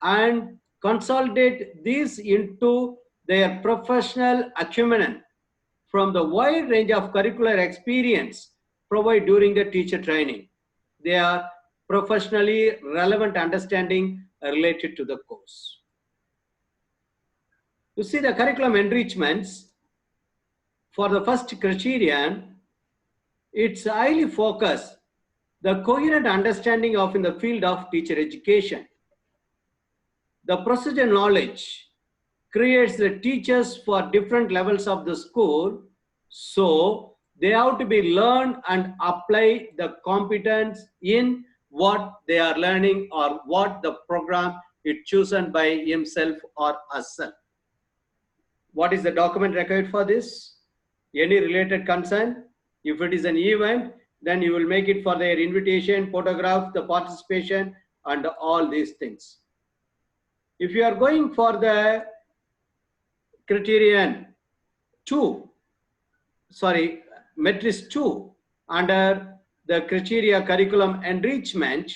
and consolidate these into their professional acumen from the wide range of curricular experience provided during the teacher training. They are professionally relevant understanding related to the course. You see, the curriculum enrichments for the first criterion, it's highly focused the coherent understanding of in the field of teacher education. The procedure knowledge creates the teachers for different levels of the school, so they have to be learned and apply the competence in what they are learning or what the program is chosen by himself or herself. What is the document required for this? Any related concern? If it is an event, then you will make it for their invitation, photograph, the participation, and all these things. If you are going for the criterion 2, matrix 2, under the criteria curriculum enrichment,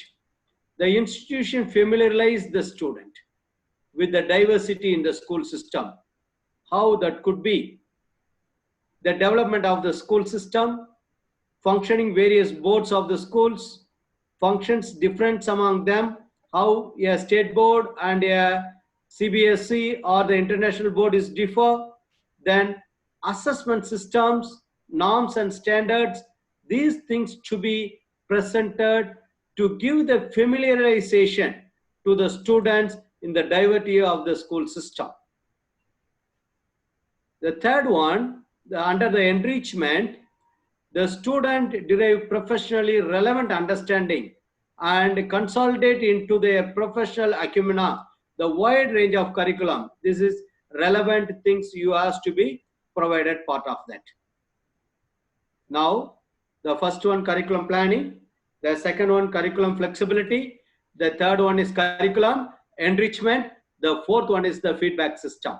the institution familiarizes the student with the diversity in the school system. How that could be? The development of the school system, functioning various boards of the schools, functions different among them, how a state board and a CBSE or the international board is differ, then assessment systems, norms and standards, these things to be presented to give the familiarization to the students in the diversity of the school system. The third one, under the enrichment, the student derive professionally relevant understanding and consolidate into their professional acumen the wide range of curriculum. This is relevant things you have to be provided part of that. Now, the first one, curriculum planning. The second one, curriculum flexibility. The third one is curriculum enrichment. The fourth one is the feedback system.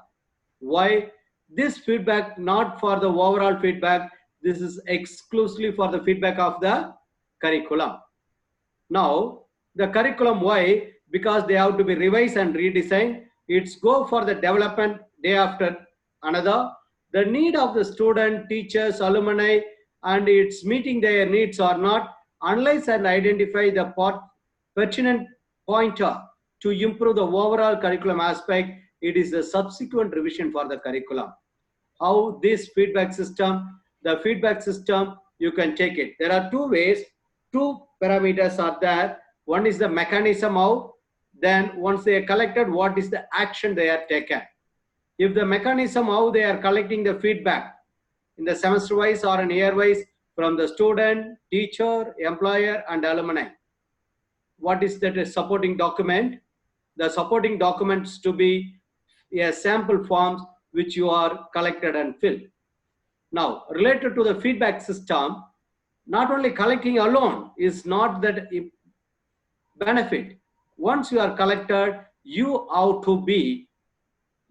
Why? This feedback not for the overall feedback. This is exclusively for the feedback of the curriculum. Now, the curriculum, why? Because they have to be revised and redesigned. It's go for the development day after another. The need of the student, teachers, alumni, and it's meeting their needs or not, analyze and identify the pertinent pointer to improve the overall curriculum aspect. It is a subsequent revision for the curriculum. How this feedback system, the feedback system, you can take it. There are two ways, two parameters are there. One is the mechanism how, then once they are collected, what is the action they are taken. If the mechanism how they are collecting the feedback in the semester wise or an year wise from the student, teacher, employer and alumni. What is that supporting document? The supporting documents to be a sample forms which you are collected and filled. Now, related to the feedback system, not only collecting alone is not that benefit. Once you are collected, you have to be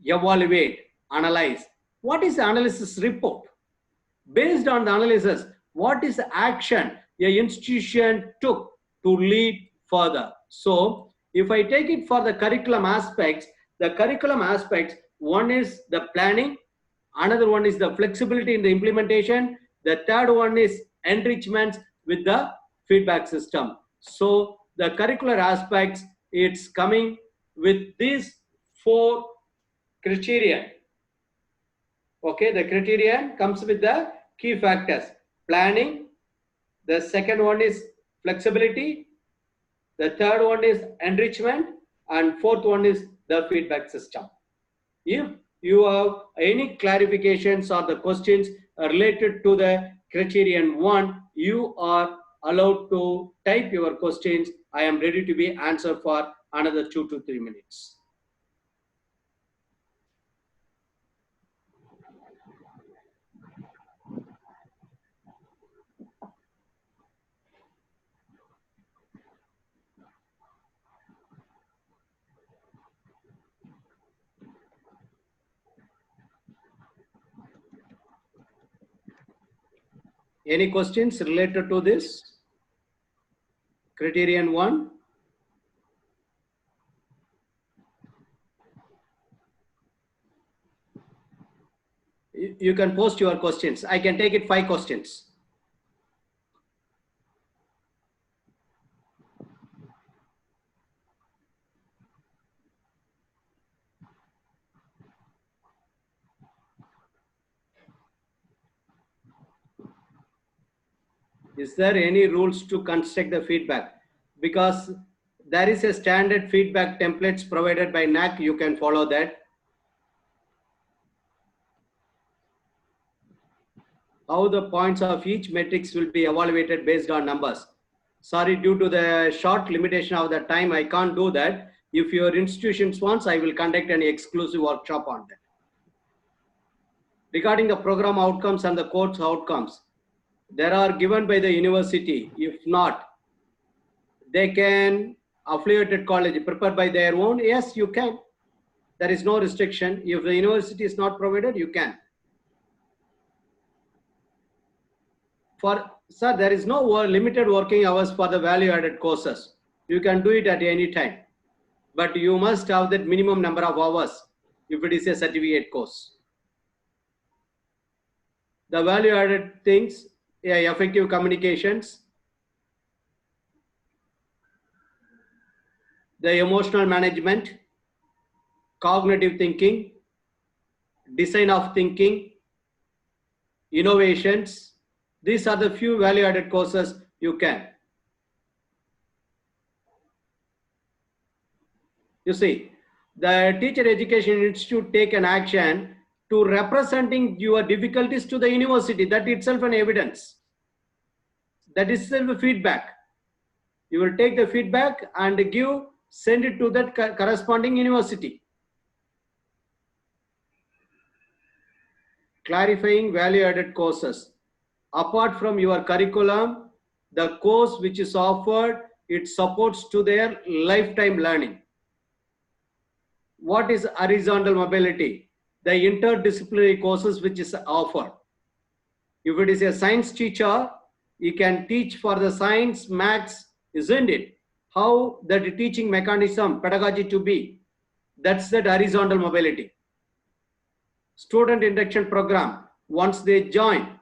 evaluate, analyze. What is the analysis report? Based on the analysis, what is the action a institution took to lead further? So, if I take it for the curriculum aspects, one is the planning, another one is the flexibility in the implementation, the third one is enrichments with the feedback system. So the curricular aspects, it's coming with these 4 criterion. Okay, the criterion comes with the key factors. Planning. The second one is flexibility. The third one is enrichment. And fourth one is the feedback system. If you have any clarifications or the questions related to the criterion 1, you are allowed to type your questions. I am ready to be answered for another 2 to 3 minutes. Any questions related to this? Criterion 1. You can post your questions. I can take it 5 questions. Is there any rules to construct the feedback? Because there is a standard feedback templates provided by NAAC. You can follow that. How the points of each matrix will be evaluated based on numbers. Sorry, due to the short limitation of the time, I can't do that. If your institutions wants, I will conduct an exclusive workshop on that. Regarding the program outcomes and the course outcomes, they are given by the university. If not, they can affiliated college prepare by their own. Yes, you can. There is no restriction. If the university is not provided, you can. Sir, there is no limited working hours for the value-added courses. You can do it at any time, but you must have that minimum number of hours if it is a certificate course. The value-added things, effective communications, the emotional management, cognitive thinking, design of thinking, innovations. These are the few value-added courses you can. You see, the teacher education institute take an action to representing your difficulties to the university. That itself an evidence. That is itself feedback. You will take the feedback and send it to that corresponding university. Clarifying value-added courses. Apart from your curriculum, the course which is offered, it supports to their lifetime learning. What is horizontal mobility? The interdisciplinary courses which is offered. If it is a science teacher, you can teach for the science, maths, isn't it? How that teaching mechanism, pedagogy to be. That's that horizontal mobility. Student induction program. Once they join,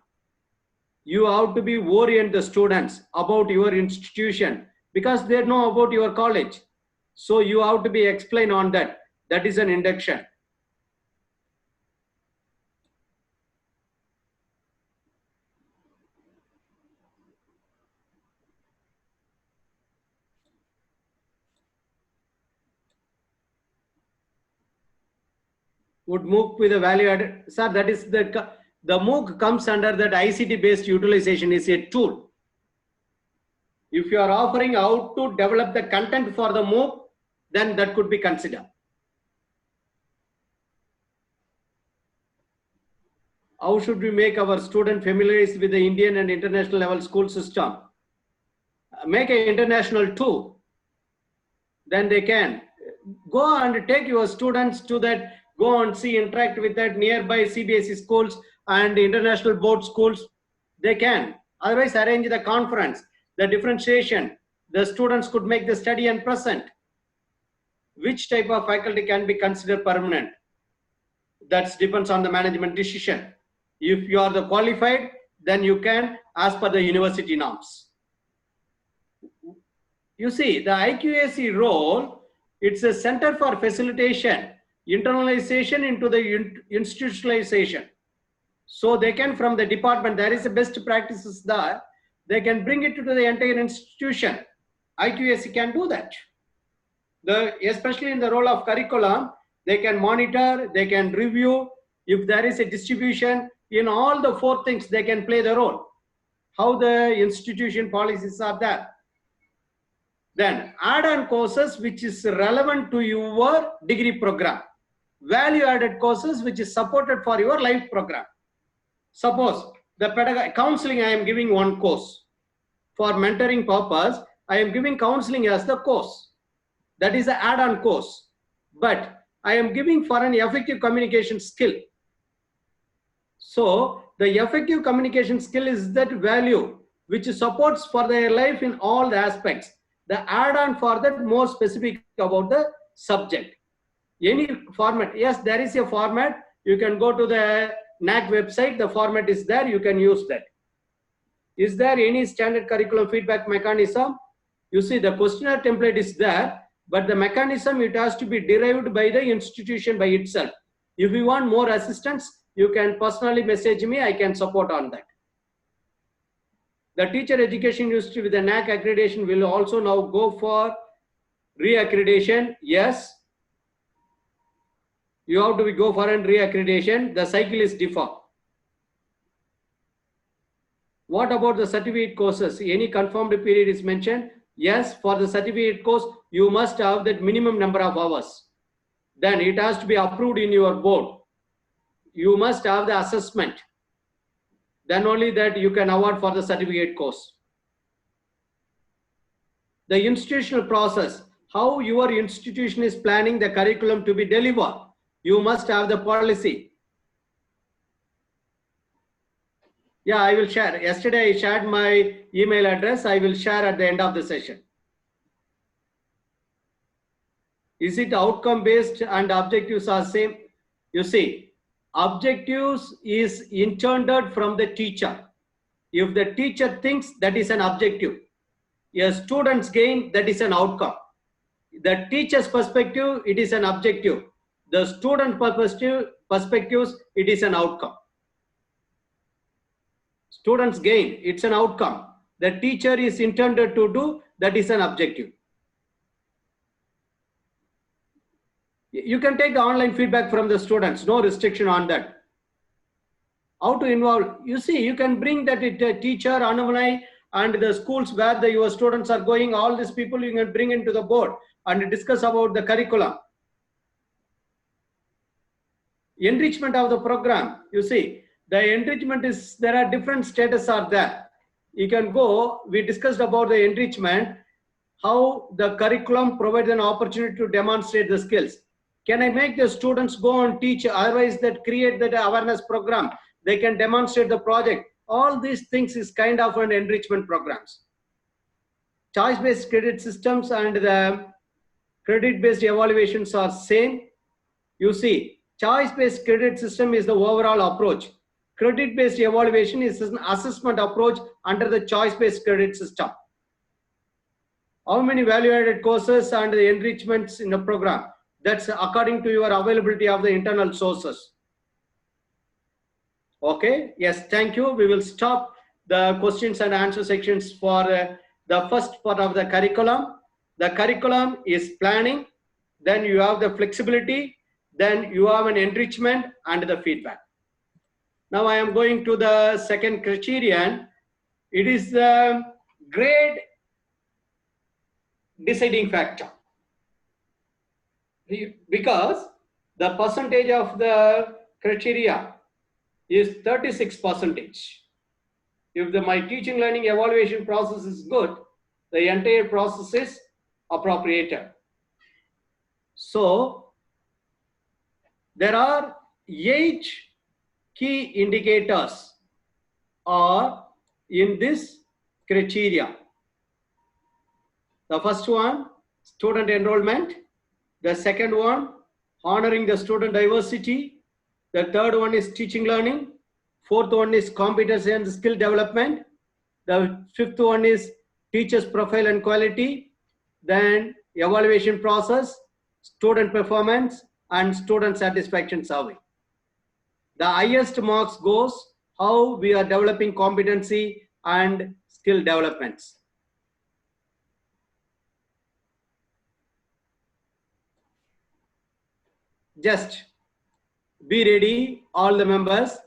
you have to be orient the students about your institution because they know about your college. So you have to be explained on that. That is an induction. Would MOOC with a value added? Sir, that is the MOOC comes under that ICT based utilization is a tool. If you are offering how to develop the content for the MOOC, then that could be considered. How should we make our student familiarized with the Indian and international level school system? Make an international too. Then they can go and take your students to that, go and see, interact with that nearby CBSE schools and international board schools. They can. Otherwise, arrange the conference, the differentiation. The students could make the study and present. Which type of faculty can be considered permanent? That depends on the management decision. If you are the qualified, then you can, as per the university norms. You see, the IQAC role, it's a center for facilitation internalization into the institutionalization. So they can, from the department, there is a best practices there, they can bring it to the entire institution. IQAC can do that. Especially in the role of curriculum, they can monitor, they can review. If there is a distribution, in all the 4 things, they can play the role. How the institution policies are there. Then add-on courses which is relevant to your degree program. Value-added courses which is supported for your life program. Suppose the pedagogy counseling, I am giving one course. For mentoring purpose, I am giving counseling as the course. That is an add-on course. But I am giving for an effective communication skill. So the effective communication skill is that value which supports for their life in all the aspects. The add-on for that more specific about the subject. Any format, yes, there is a format. You can go to the NAAC website, the format is there, you can use that. Is there any standard curriculum feedback mechanism? You see the questionnaire template is there, but the mechanism, it has to be derived by the institution by itself. If you want more assistance, you can personally message me, I can support on that. The teacher education university with the NAAC accreditation will also now go for re-accreditation. Yes, you have to go for a re-accreditation. The cycle is different. What about the certificate courses? Any confirmed period is mentioned? Yes, for the certificate course, you must have that minimum number of hours. Then it has to be approved in your board. You must have the assessment. Then only that you can award for the certificate course. The institutional process, how your institution is planning the curriculum to be delivered. You must have the policy. Yeah, I will share. Yesterday I shared my email address. I will share at the end of the session. Is it outcome based and objectives are same? You see, objectives is intended from the teacher. If the teacher thinks that is an objective, a student's gain, that is an outcome. The teacher's perspective, it is an objective. The student perspectives, it is an outcome. Students gain, it's an outcome. The teacher is intended to do, that is an objective. You can take the online feedback from the students, no restriction on that. How to involve, you see, you can bring that teacher, alumni, and the schools where your students are going, all these people you can bring into the board and discuss about the curriculum. Enrichment of the program, you see, the enrichment is, there are different status are there. You can go, we discussed about the enrichment, how the curriculum provides an opportunity to demonstrate the skills. Can I make the students go and teach, otherwise that create that awareness program, they can demonstrate the project. All these things is kind of an enrichment programs. Choice-based credit systems and the credit-based evaluations are same. You see, choice-based credit system is the overall approach. Credit-based evaluation is an assessment approach under the choice-based credit system. How many value-added courses and the enrichments in the program? That's according to your availability of the internal sources. Okay, yes, thank you. We will stop the questions and answer sections for the first part of the curriculum. The curriculum is planning, then you have the flexibility, then you have an enrichment and the feedback. Now I am going to the second criterion. It is the grade deciding factor. Because the percentage of the criteria is 36%. If my teaching learning evaluation process is good, the entire process is appropriated. So there are 8 key indicators are in this criteria. The first one, student enrollment. The second one, honoring the student diversity. The third one is teaching learning. Fourth one is competency and skill development. The fifth one is teacher's profile and quality. Then evaluation process, student performance, and student satisfaction survey. The highest marks goes how we are developing competency and skill developments. Just be ready, all the members,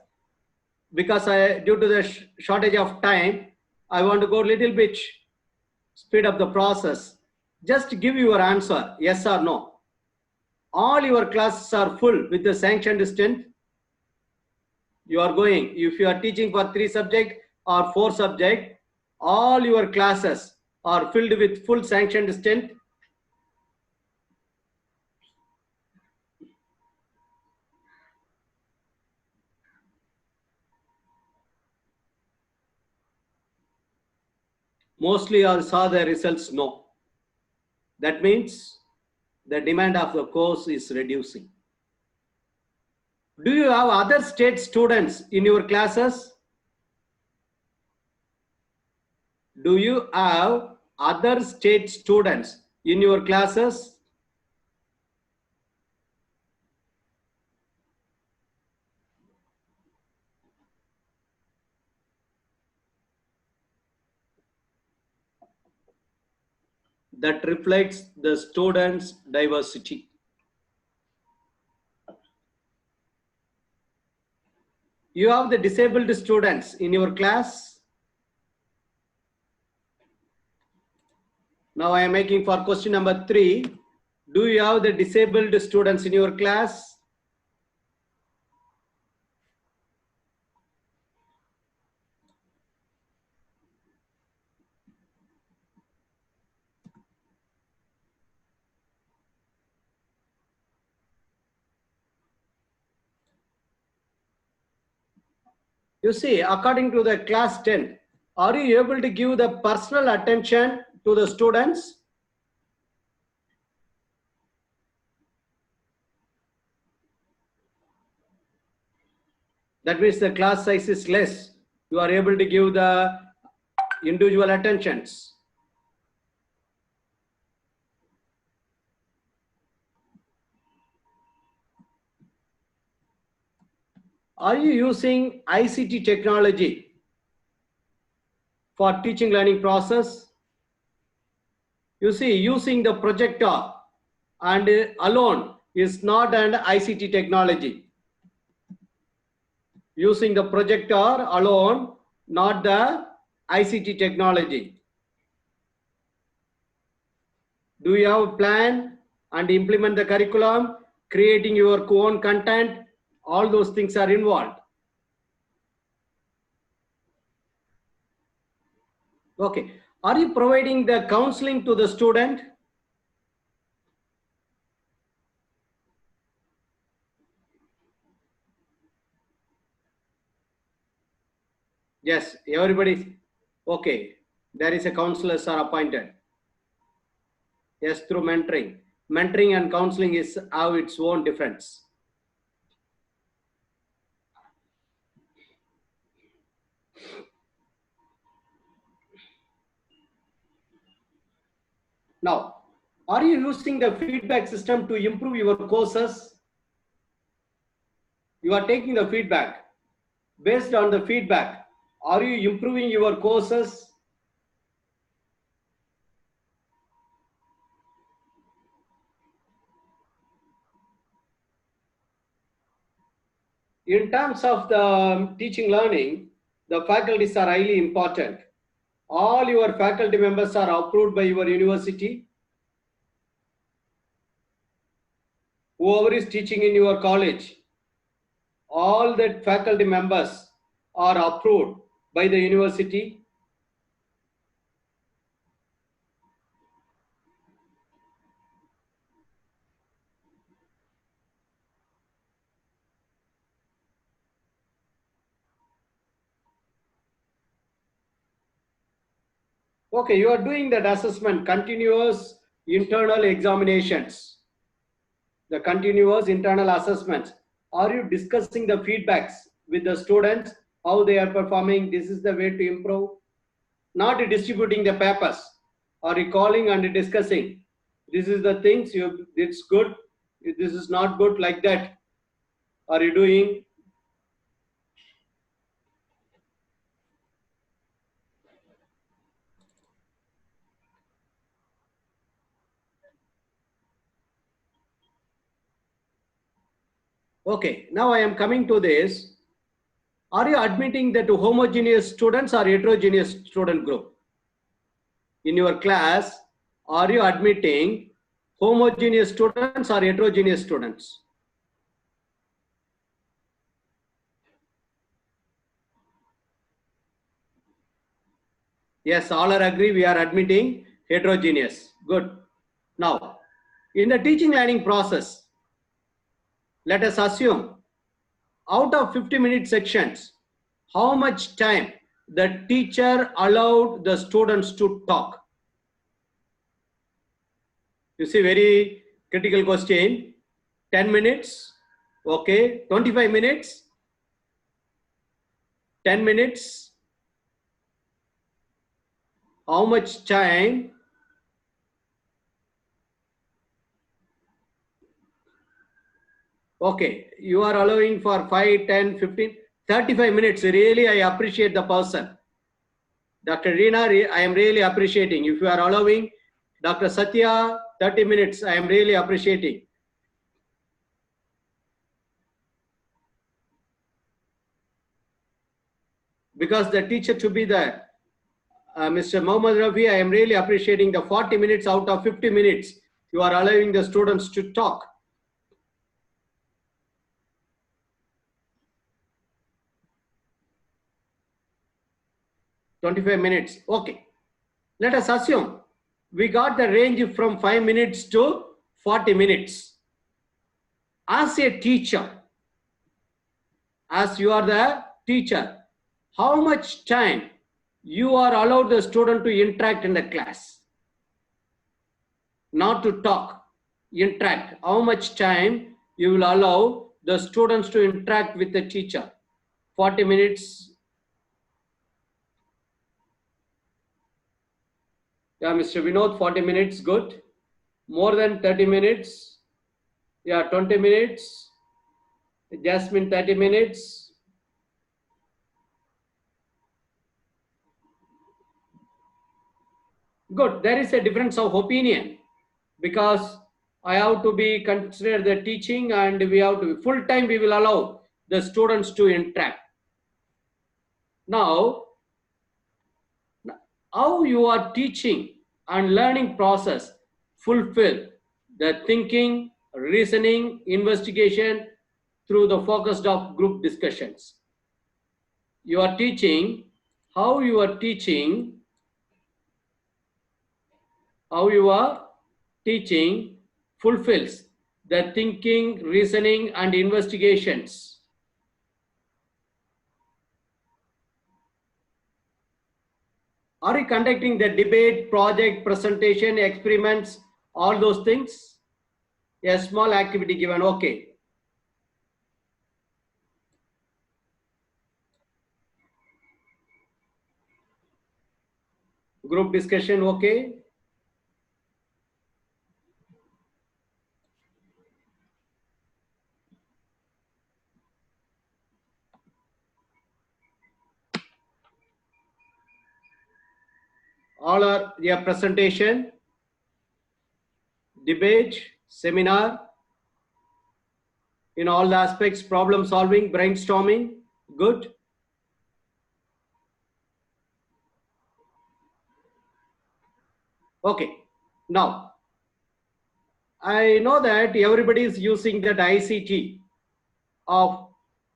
because due to the shortage of time, I want to go a little bit speed up the process. Just give your answer, yes or no. All your classes are full with the sanctioned strength. You are going, if you are teaching for 3 subjects or 4 subjects, all your classes are filled with full sanctioned strength. Mostly I saw the results no. That means the demand of the course is reducing. Do you have other state students in your classes? Do you have other state students in your classes? That reflects the students' diversity. You have the disabled students in your class. Now I am making for question number 3. Do you have the disabled students in your class? You see, according to the class 10, are you able to give the personal attention to the students? That means the class size is less. You are able to give the individual attentions. Are you using ICT technology for teaching learning process? You see, using the projector and alone is not an ICT technology. Using the projector alone, not the ICT technology. Do you have a plan and implement the curriculum, creating your own content? All those things are involved. Okay. Are you providing the counseling to the student? Yes, everybody. Okay. There is a counselors are appointed. Yes, through mentoring. Mentoring and counseling is have its own difference. Now, are you using the feedback system to improve your courses? You are taking the feedback. Based on the feedback, are you improving your courses? In terms of the teaching learning, the faculties are highly important. All your faculty members are approved by your university. Whoever is teaching in your college, all the faculty members are approved by the university. Okay, you are doing that assessment, continuous internal examinations, the continuous internal assessments. Are you discussing the feedbacks with the students, how they are performing? This is the way to improve. Not distributing the papers or recalling and discussing. This is the things it's good. This is not good like that. Are you doing? Okay, now I am coming to this. Are you admitting that homogeneous students or heterogeneous student group? In your class, are you admitting homogeneous students or heterogeneous students? Yes, all are agree we are admitting heterogeneous. Good. Now, in the teaching learning process, let us assume out of 50-minute sections, how much time the teacher allowed the students to talk? You see, very critical question. 10 minutes, okay, 25 minutes, 10 minutes. How much time? Okay, you are allowing for 5, 10, 15, 35 minutes. Really, I appreciate the person. Dr. Reena, I am really appreciating. If you are allowing Dr. Satya 30 minutes, I am really appreciating. Because the teacher to be there. Mr. Mohammad Rafi, I am really appreciating the 40 minutes out of 50 minutes. You are allowing the students to talk. "25 minutes. Okay. Let us assume we got the range from 5 minutes to 40 minutes. As a teacher, as you are the teacher, how much time you are allowed the student to interact in the class? Not to talk, interact. How much time you will allow the students to interact with the teacher? 40 minutes. Yeah, Mr. Vinod, 40 minutes, good. More than 30 minutes. Yeah, 20 minutes. Jasmine, 30 minutes. Good. There is a difference of opinion because I have to be consider the teaching and we have to be full time. We will allow the students to interact. Now, how you are teaching and learning process fulfill the thinking, reasoning, investigation through the focused of group discussions. You are teaching, how you are teaching fulfills the thinking, reasoning, and investigations. Are you conducting the debate, project, presentation, experiments, all those things? A small activity given, okay. Group discussion, okay. All are your presentation, debate, seminar, in all the aspects, problem solving, brainstorming, good. Okay, now, I know that everybody is using that ICT of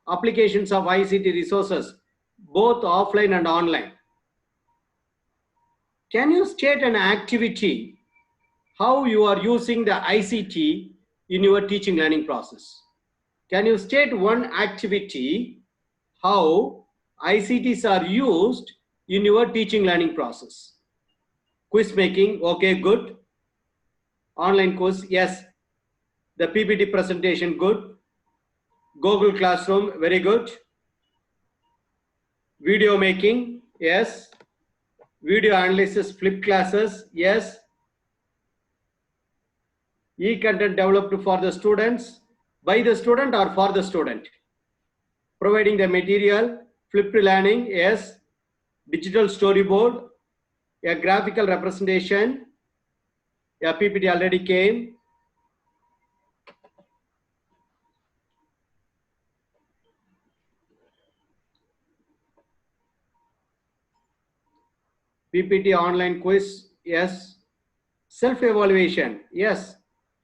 applications of ICT resources, both offline and online. Can you state an activity, how you are using the ICT in your teaching learning process? Can you state one activity, how ICTs are used in your teaching learning process? Quiz making, okay, good. Online course, yes. The PPT presentation, good. Google Classroom, very good. Video making, yes. Video analysis, flip classes, yes. E-content developed for the students, by the student or for the student. Providing the material, flipped learning, yes. Digital storyboard, a graphical representation, a PPT already came. PPT online quiz, yes. Self-evaluation, yes.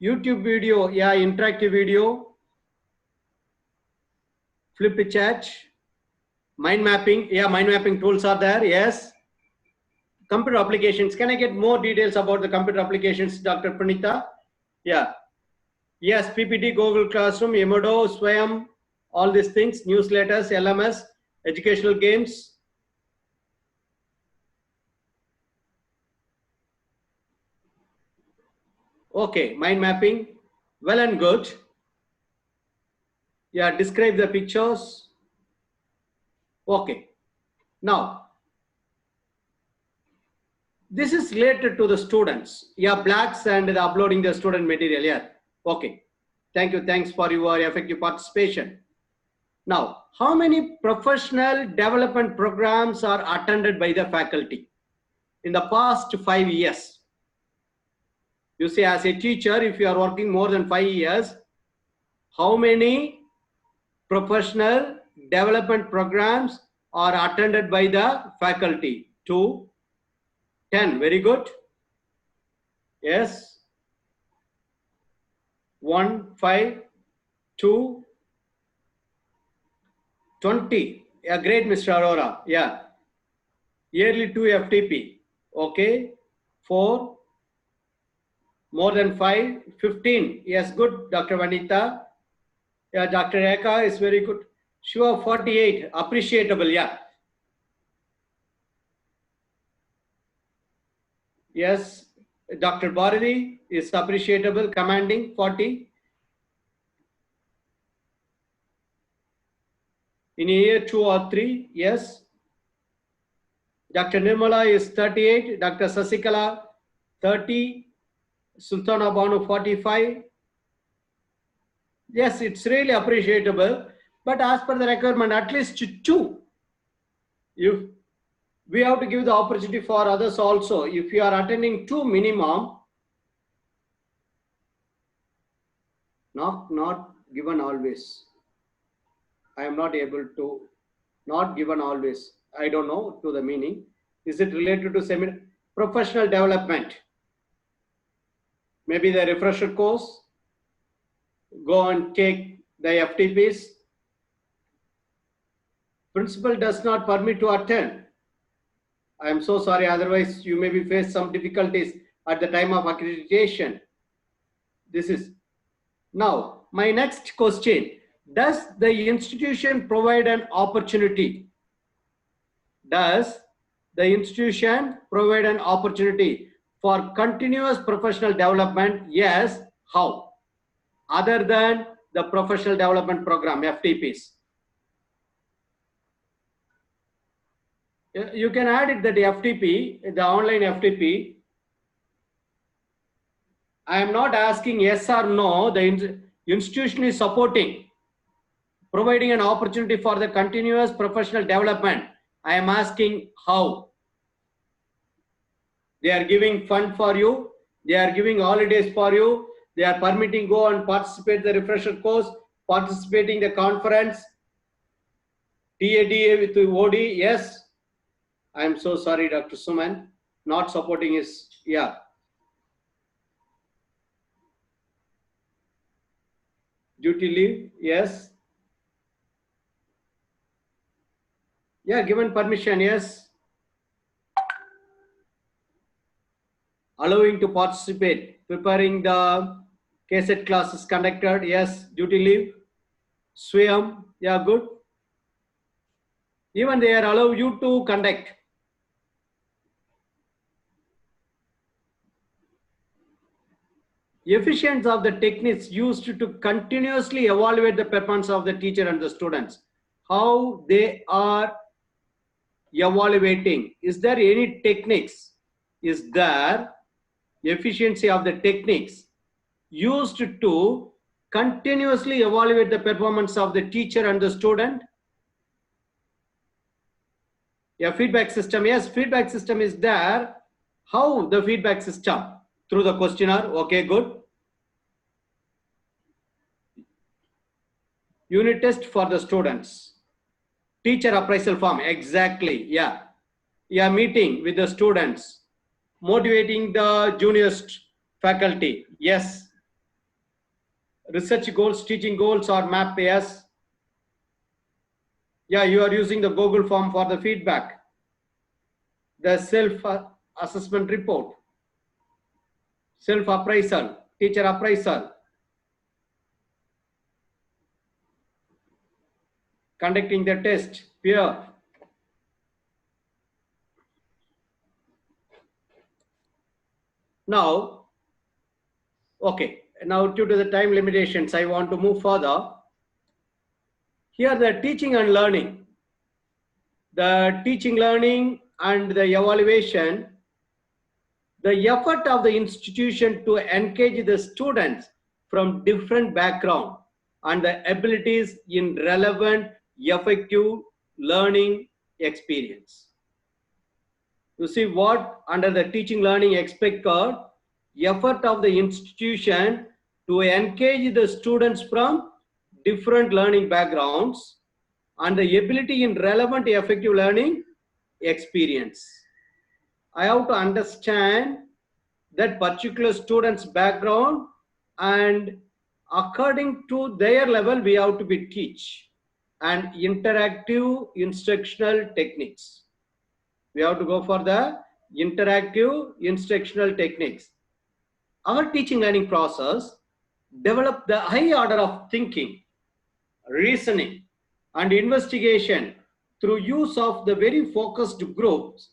YouTube video, yeah, interactive video. Flip chat. Mind mapping, yeah, mind mapping tools are there, yes. Computer applications, can I get more details about the computer applications, Dr. Pranita? Yeah. Yes, PPT, Google Classroom, Emodo, Swayam, all these things, newsletters, LMS, educational games. Okay, mind mapping, well and good. Yeah, describe the pictures. Okay, now, this is related to the students. Yeah, blacks and the uploading the student material, yeah. Okay, thank you, thanks for your effective participation. Now, how many professional development programs are attended by the faculty in the past 5 years? You see, as a teacher, if you are working more than 5 years, how many professional development programs are attended by the faculty? 2, 10, very good. Yes. 1, 5, 2, 20. Yeah, great, Mr. Aurora. Yeah. Yearly 2 FTP. Okay. 4, more than 5, 15. Yes, good, Dr. Vanita. Yeah, Dr. Eka is very good. Sure, 48. Appreciable, yeah. Yes, Dr. Bharati is appreciable, commanding 40. In a year 2 or 3, yes. Dr. Nirmala is 38, Dr. Sasikala 30, Sultana Banu 45. Yes, it's really appreciable, but as per the requirement, at least 2. If we have to give the opportunity for others also. If you are attending 2 minimum, not given always. I am not able to, not given always. I don't know to the meaning. Is it related to professional development? Maybe the refresher course. Go and take the FTPs. Principal does not permit to attend. I am so sorry, otherwise you may be face some difficulties at the time of accreditation. This is now my next question. Does the institution provide an opportunity? Does the institution provide an opportunity for continuous professional development? Yes. How? Other than the professional development program, FTPs. You can add it that the FTP, the online FTP. I am not asking yes or no. The institution is supporting, providing an opportunity for the continuous professional development. I am asking how. They are giving fund for you. They are giving holidays for you. They are permitting go and participate the refresher course, participating the conference, TADA with the OD. Yes. I am so sorry, Dr. Suman. Not supporting is, yeah. Duty leave, yes. Yeah, given permission, yes. Allowing to participate, preparing the KSET classes conducted, yes. Duty leave. Swayam, yeah, good. Even they are allow you to conduct. Efficiency of the techniques used to continuously evaluate the performance of the teacher and the students. How they are evaluating. Is there any techniques? Is there efficiency of the techniques used to continuously evaluate the performance of the teacher and the student? A feedback system. Yes, feedback system is there. How the feedback system? Through the questionnaire. Okay, good. Unit test for the students. Teacher appraisal form. Exactly. Yeah. Yeah, meeting with the students. Motivating the junior faculty. Yes. Research goals, teaching goals or map. Yes. Yeah, you are using the Google form for the feedback. The self-assessment report. Self-appraisal. Teacher appraisal. Conducting the test. Peer. Now, okay. Now, due to the time limitations, I want to move further. Here, the teaching and learning. The teaching, learning, and the evaluation. The effort of the institution to engage the students from different backgrounds and the abilities in relevant, effective learning experience. You see what under the teaching learning expected, effort of the institution to engage the students from different learning backgrounds and the ability in relevant effective learning experience. I have to understand that particular student's background, and according to their level we have to be teach and interactive instructional techniques. We have to go for the interactive instructional techniques. Our teaching learning process develop the high order of thinking, reasoning, and investigation through use of the very focused groups,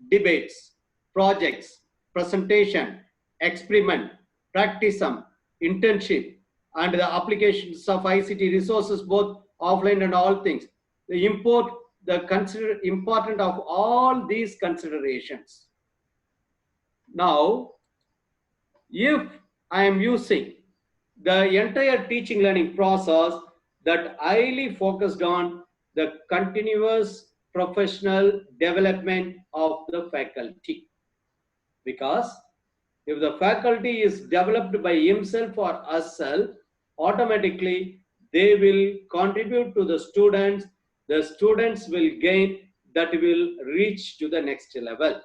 debates, projects, presentation, experiment, practicum, internship, and the applications of ICT resources, both offline and all things. The important of all these considerations. Now, if I am using the entire teaching learning process that highly focused on the continuous professional development of the faculty, because if the faculty is developed by himself or herself, automatically they will contribute to the students will gain, that will reach to the next level.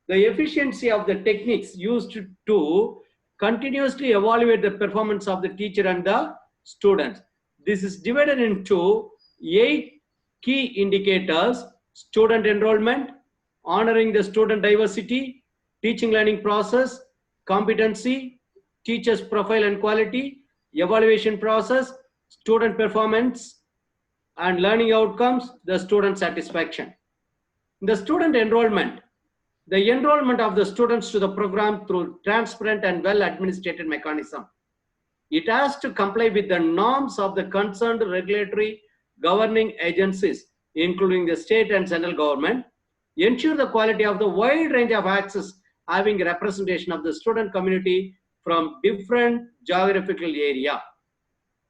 The efficiency of the techniques used to continuously evaluate the performance of the teacher and the students. This is divided into 8 key indicators: student enrollment, honoring the student diversity, teaching learning process, competency, teacher's profile and quality, evaluation process, student performance, and learning outcomes, the student satisfaction. The student enrollment, the enrollment of the students to the program through transparent and well administrated mechanism. It has to comply with the norms of the concerned regulatory governing agencies, including the state and central government, ensure the quality of the wide range of access having representation of the student community from different geographical area.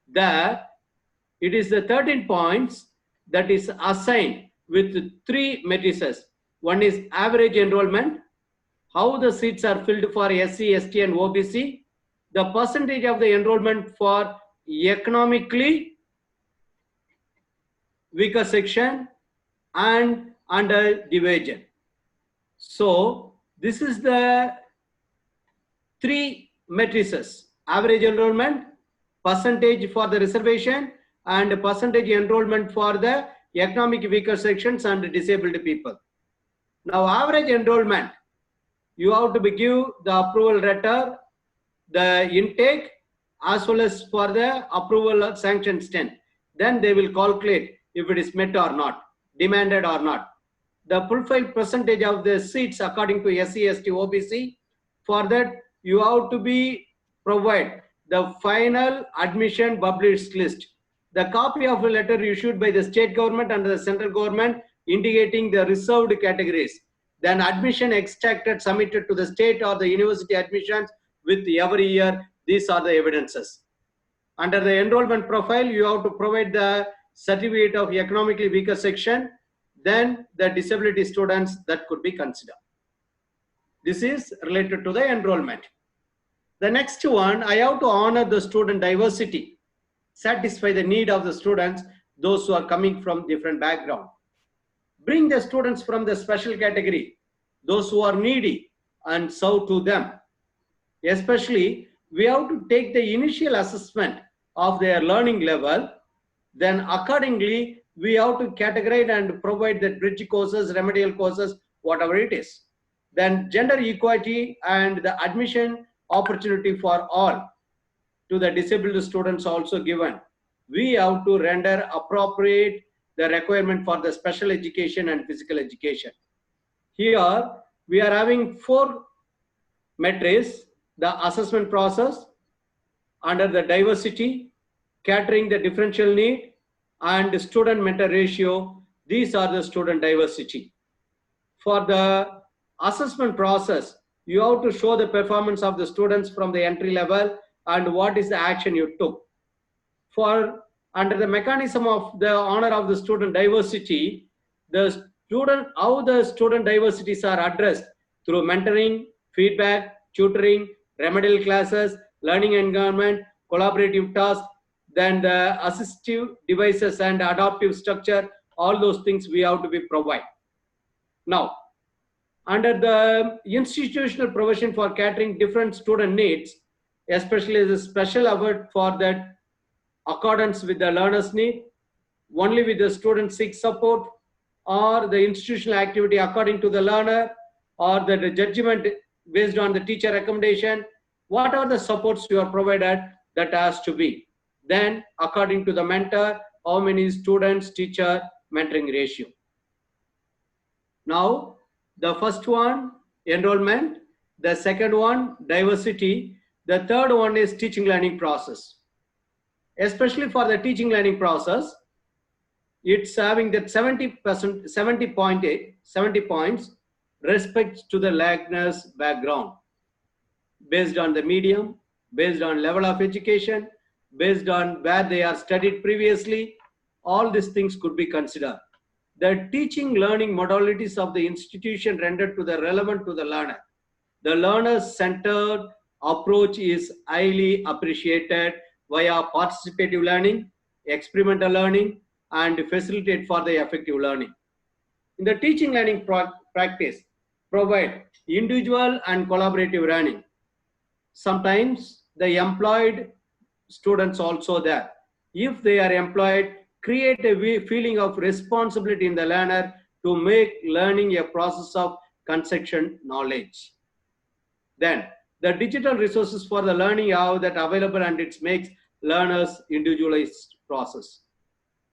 There, it is the 13 points that is assigned with 3 matrices. One is average enrollment, how the seats are filled for SC, ST, and OBC, the percentage of the enrollment for economically weaker section and under division. So this is the 3 matrices: average enrollment, percentage for the reservation, and percentage enrollment for the economic weaker sections and disabled people. Now, average enrollment, you have to give the approval letter, the intake, as well as for the approval of sanction strength. Then they will calculate if it is met or not, demanded or not. The fulfilled percentage of the seats according to SC, ST, OBC. For that, you have to be provide the final admission published list. The copy of a letter issued by the state government and the central government indicating the reserved categories. Then admission extracted submitted to the state or the university admissions with every year These are the evidences. Under the enrollment profile, you have to provide the certificate of economically weaker section, then the disability students that could be considered. This is related to the enrollment. The next one, I have to honor the student diversity, satisfy the need of the students, those who are coming from different background. Bring the students from the special category, those who are needy, and serve to them. Especially, we have to take the initial assessment of their learning level. Then accordingly, we have to categorize and provide the bridge courses, remedial courses, whatever it is. Then gender equality and the admission opportunity for all to the disabled students also given. We have to render appropriate the requirement for the special education and physical education. Here we are having 4 metrics: the assessment process, under the diversity, catering the differential need, and student mentor ratio. These are the student diversity. For the assessment process, you have to show the performance of the students from the entry level and what is the action you took. For under the mechanism of the honor of the student diversity, the student, how the student diversities are addressed through mentoring, feedback, tutoring, remedial classes, learning environment, collaborative tasks, then the assistive devices and adaptive structure, all those things we have to be provide. Now, under the institutional provision for catering different student needs, especially the special effort for that accordance with the learner's need, only with the student seek support, or the institutional activity according to the learner, or the judgment based on the teacher recommendation, what are the supports you are provided, that has to be. Then according to the mentor, how many students, teacher, mentoring ratio. Now, the first one, enrollment. The second one, diversity. The third one is teaching learning process. Especially for the teaching learning process, it's having that 70%, 70 points respect to the learner's background, based on the medium, based on level of education, based on where they are studied previously. All these things could be considered. The teaching learning modalities of the institution rendered to the relevant to the learner. The learner-centered approach is highly appreciated via participative learning, experimental learning, and facilitate for the effective learning. In the teaching learning practice, provide individual and collaborative learning. Sometimes the employed students also there. If they are employed, create a feeling of responsibility in the learner to make learning a process of construction knowledge. Then the digital resources for the learning are that available, and it makes learners individualized process.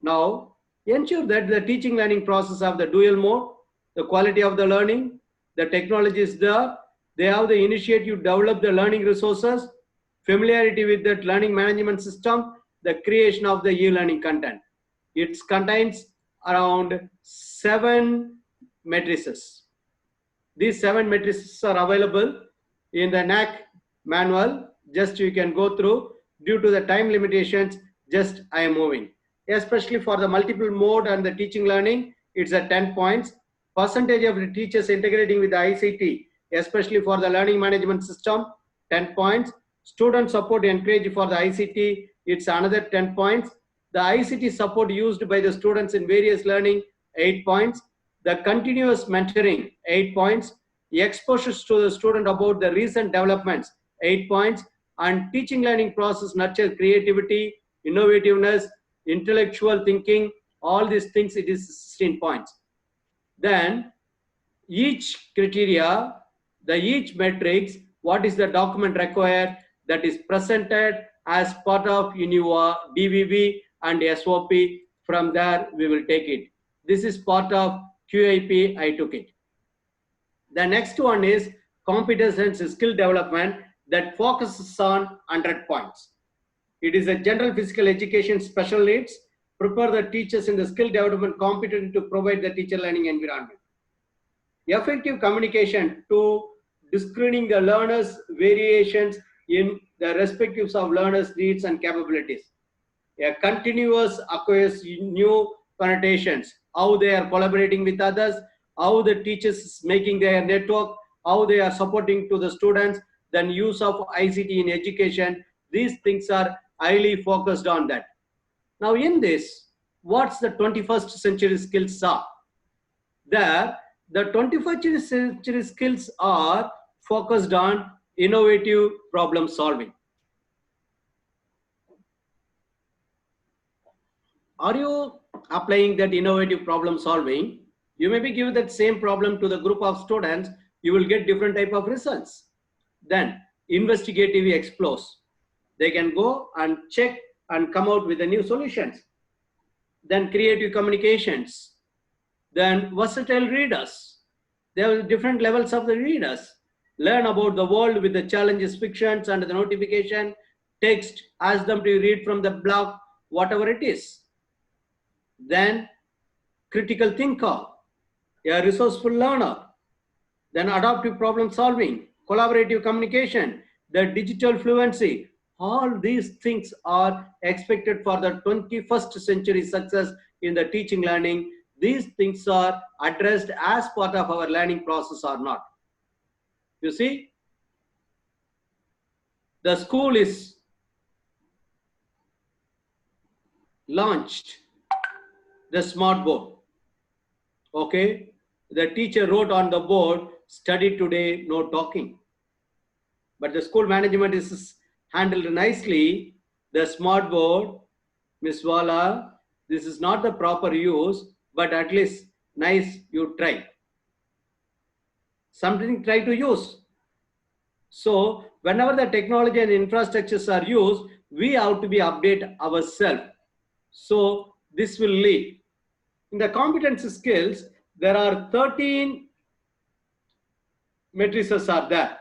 Now, ensure that the teaching learning process have the dual mode, the quality of the learning, the technology is there, they have the initiative to develop the learning resources, familiarity with that learning management system, the creation of the e-learning content. It contains around 7 matrices. These 7 matrices are available in the NAAC manual. Just you can go through. Due to the time limitations, just I am moving. Especially for the multiple mode and the teaching learning, it's at 10 points. Percentage of the teachers integrating with the ICT, especially for the learning management system, 10 points. Student support encouraged for the ICT, it's another 10 points. The ICT support used by the students in various learning, 8 points. The continuous mentoring, 8 points. The exposures to the student about the recent developments, 8 points. And teaching learning process nurture creativity, innovativeness, intellectual thinking, all these things, it is 16 points. Then each criteria, each matrix, what is the document required, that is presented as part of in your DVV and SOP. From there we will take it. This is part of QIP, I took it. The next one is competence and skill development that focuses on 100 points. It is a general physical education special needs, prepare the teachers in the skill development competent to provide the teacher learning environment. Effective communication to discerning the learners' variations in the respectives of learners' needs and capabilities. A continuous acquires new connotations, how they are collaborating with others, how the teachers making their network, how they are supporting to the students, then use of ICT in education. These things are highly focused on that. Now in this, what's the 21st century skills are? There, the 21st century skills are focused on innovative problem solving. Are you applying that innovative problem solving? You may be given that same problem to the group of students, you will get different type of results. Then investigative explores. They can go and check and come out with the new solutions. Then creative communications. Then versatile readers. There are different levels of the readers. Learn about the world with the challenges, fictions, and the notification, text, ask them to read from the blog, whatever it is. Then critical thinker, a resourceful learner, then adaptive problem solving, collaborative communication, the digital fluency. All these things are expected for the 21st century success in the teaching learning. These things are addressed as part of our learning process or not. You see, the school is launched the smart board. Okay, the teacher wrote on the board, study today, no talking. But the school management is handled nicely. The smart board, Miss Wala, this is not the proper use, but at least nice you try. Something try to use. So whenever the technology and infrastructures are used, we have to be update ourselves. So this will lead. In the competency skills, there are 13 matrices are there.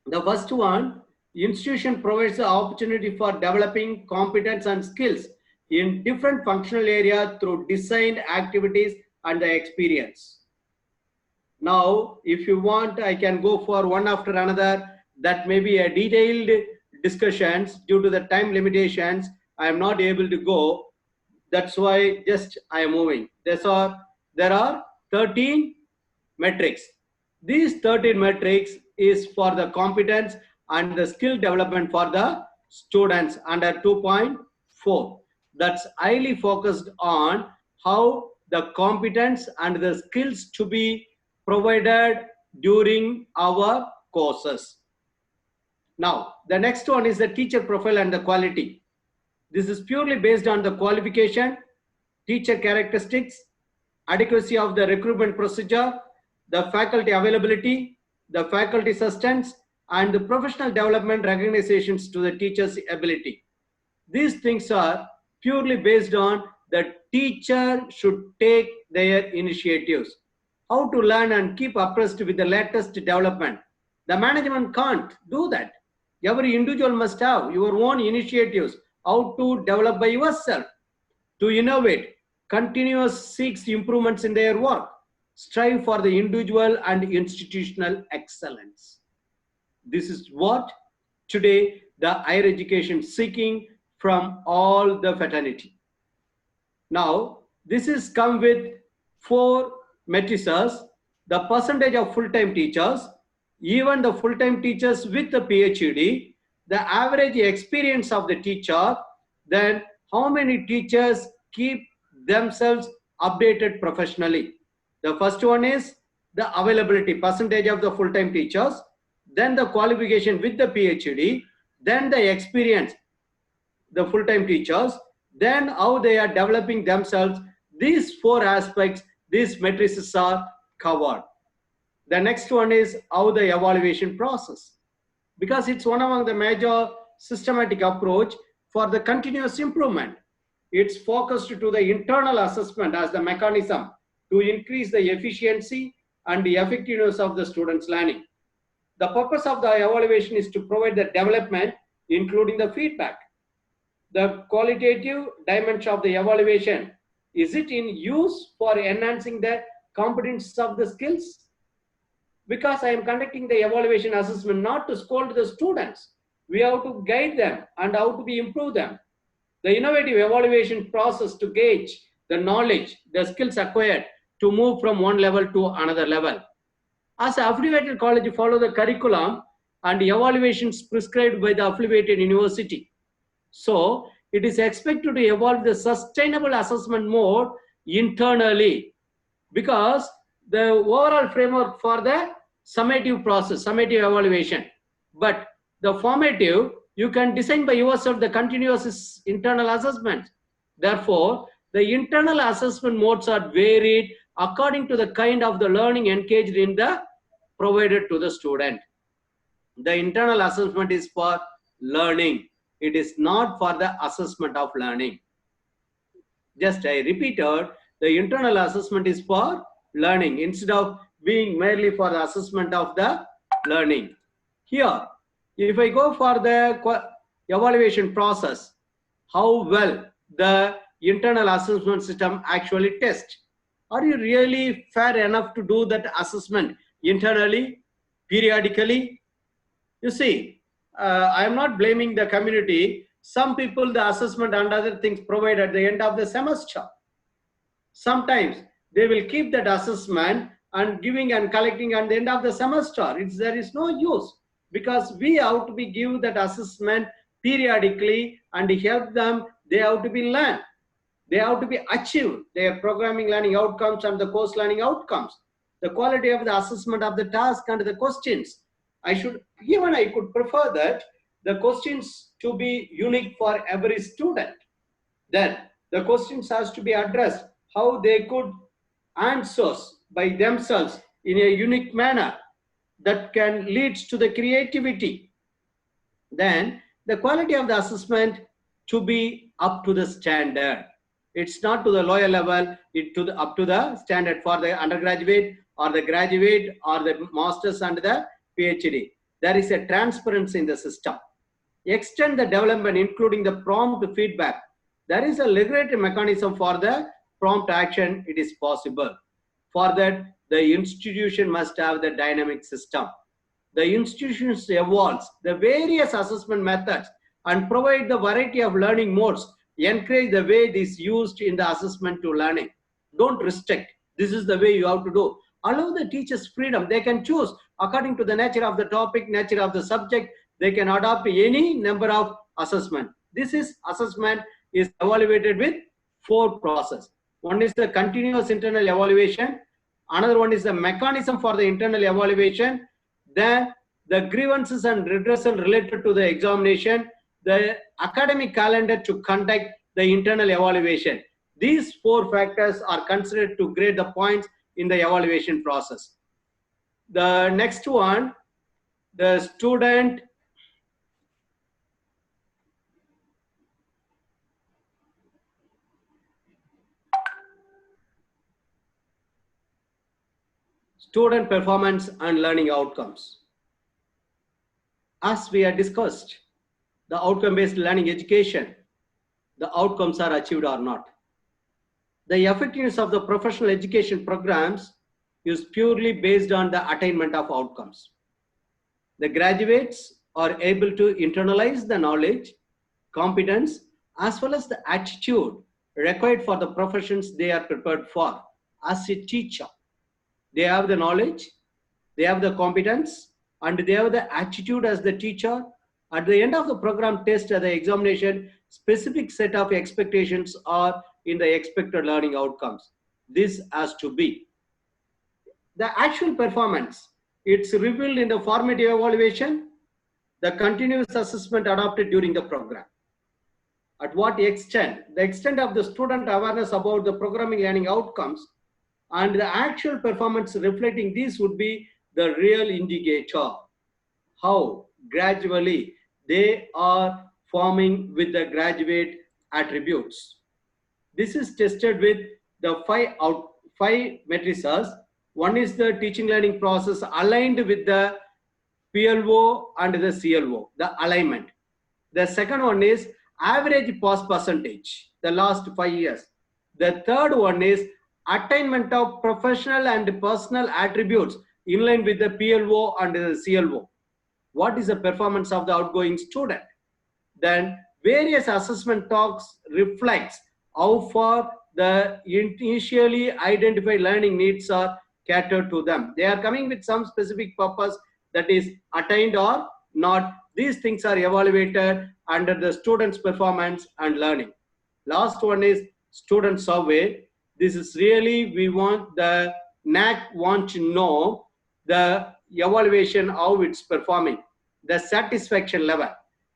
The first one, institution provides the opportunity for developing competence and skills in different functional areas through designed activities and the experience. Now, if you want, I can go for one after another. That may be a detailed discussions. Due to the time limitations, I am not able to go. That's why just I am moving. There are 13 metrics. These 13 metrics is for the competence and the skill development for the students under 2.4. That's highly focused on how the competence and the skills to be provided during our courses. Now, the next one is the teacher profile and the quality. This is purely based on the qualification, teacher characteristics, adequacy of the recruitment procedure, the faculty availability, the faculty assistance, and the professional development recognitions to the teacher's ability. These things are purely based on the teacher should take their initiatives. How to learn and keep abreast with the latest development. The management can't do that. Every individual must have your own initiatives, how to develop by yourself, to innovate, continuous seeks improvements in their work, strive for the individual and institutional excellence. This is what today the higher education seeking from all the fraternity. Now, this is come with 4 matrices, the percentage of full-time teachers, even the full-time teachers with the PhD, the average experience of the teacher, then how many teachers keep themselves updated professionally. The first one is the availability, percentage of the full-time teachers, then the qualification with the PhD, then the experience, the full-time teachers, then how they are developing themselves. These 4 aspects, these matrices are covered. The next one is how the evaluation process, because it's one among the major systematic approach for the continuous improvement. It's focused to the internal assessment as the mechanism to increase the efficiency and the effectiveness of the students' learning. The purpose of the evaluation is to provide the development, including the feedback. The qualitative dimension of the evaluation, is it in use for enhancing the competence of the skills? Because I am conducting the evaluation assessment not to scold the students. We have to guide them and how to improve them. The innovative evaluation process to gauge the knowledge, the skills acquired to move from one level to another level. As affiliated college follow the curriculum and evaluations prescribed by the affiliated university. So it is expected to evolve the sustainable assessment mode internally, because the overall framework for the summative process, summative evaluation, but the formative, you can design by yourself the continuous internal assessment. Therefore, the internal assessment modes are varied according to the kind of the learning engaged in the provided to the student. The internal assessment is for learning. It is not for the assessment of learning. Just I repeated, the internal assessment is for learning instead of being merely for the assessment of the learning. Here, if I go for the evaluation process, how well the internal assessment system actually tests. Are you really fair enough to do that assessment internally, periodically? You see, I am not blaming the community. Some people, the assessment and other things provide at the end of the semester. Sometimes they will keep that assessment and giving and collecting at the end of the semester. There is no use, because we have to be give that assessment periodically and help them. They have to be learned. They have to be achieved their programming learning outcomes and the course learning outcomes. The quality of the assessment of the task and the questions. I could prefer that the questions to be unique for every student. Then the questions has to be addressed how they could answer by themselves in a unique manner that can lead to the creativity. Then the quality of the assessment to be up to the standard. It's not to the lower level, up to the standard for the undergraduate or the graduate or the masters and the PhD. There is a transparency in the system. Extend the development, including the prompt feedback. There is a regulatory mechanism for the prompt action. It is possible. For that, the institution must have the dynamic system. The institution evolves the various assessment methods and provide the variety of learning modes. Encourage the way it is used in the assessment to learning. Don't restrict. This is the way you have to do. Allow the teachers freedom. They can choose according to the nature of the topic, nature of the subject. They can adopt any number of assessment. This is assessment is evaluated with 4 processes. One is the continuous internal evaluation. Another one is the mechanism for the internal evaluation. Then the grievances and redressal related to the examination. The academic calendar to conduct the internal evaluation. These 4 factors are considered to grade the points in the evaluation process. The next one, the student performance and learning outcomes. As we have discussed, the outcome-based learning education, the outcomes are achieved or not. The effectiveness of the professional education programs is purely based on the attainment of outcomes. The graduates are able to internalize the knowledge, competence, as well as the attitude required for the professions they are prepared for. As a teacher, they have the knowledge, they have the competence, and they have the attitude as the teacher. At the end of the program test or the examination, specific set of expectations are in the expected learning outcomes. This has to be. The actual performance, it's revealed in the formative evaluation, the continuous assessment adopted during the program. At what extent? The extent of the student awareness about the programming learning outcomes and the actual performance reflecting these would be the real indicator. How gradually they are forming with the graduate attributes. This is tested with the 5 matrices. One is the teaching learning process aligned with the PLO and the CLO, the alignment. The second one is average pass percentage, the last 5 years. The third one is attainment of professional and personal attributes in line with the PLO and the CLO. What is the performance of the outgoing student? Then various assessment talks reflects how far the initially identified learning needs are catered to them. They are coming with some specific purpose that is attained or not. These things are evaluated under the student's performance and learning. Last one is student survey. This is really, we want the NAAC want to know the evaluation, how it's performing, the satisfaction level.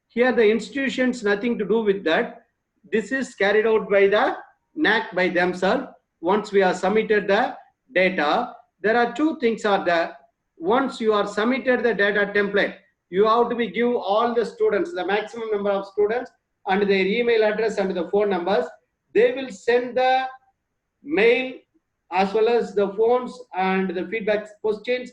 Here the institutions nothing to do with that. This is carried out by the NAAC by themselves. Once we have submitted the data, there are two things are there. Once you are submitted the data template, you have to be give all the students, the maximum number of students and their email address and the phone numbers. They will send the mail as well as the phones and the feedback questions.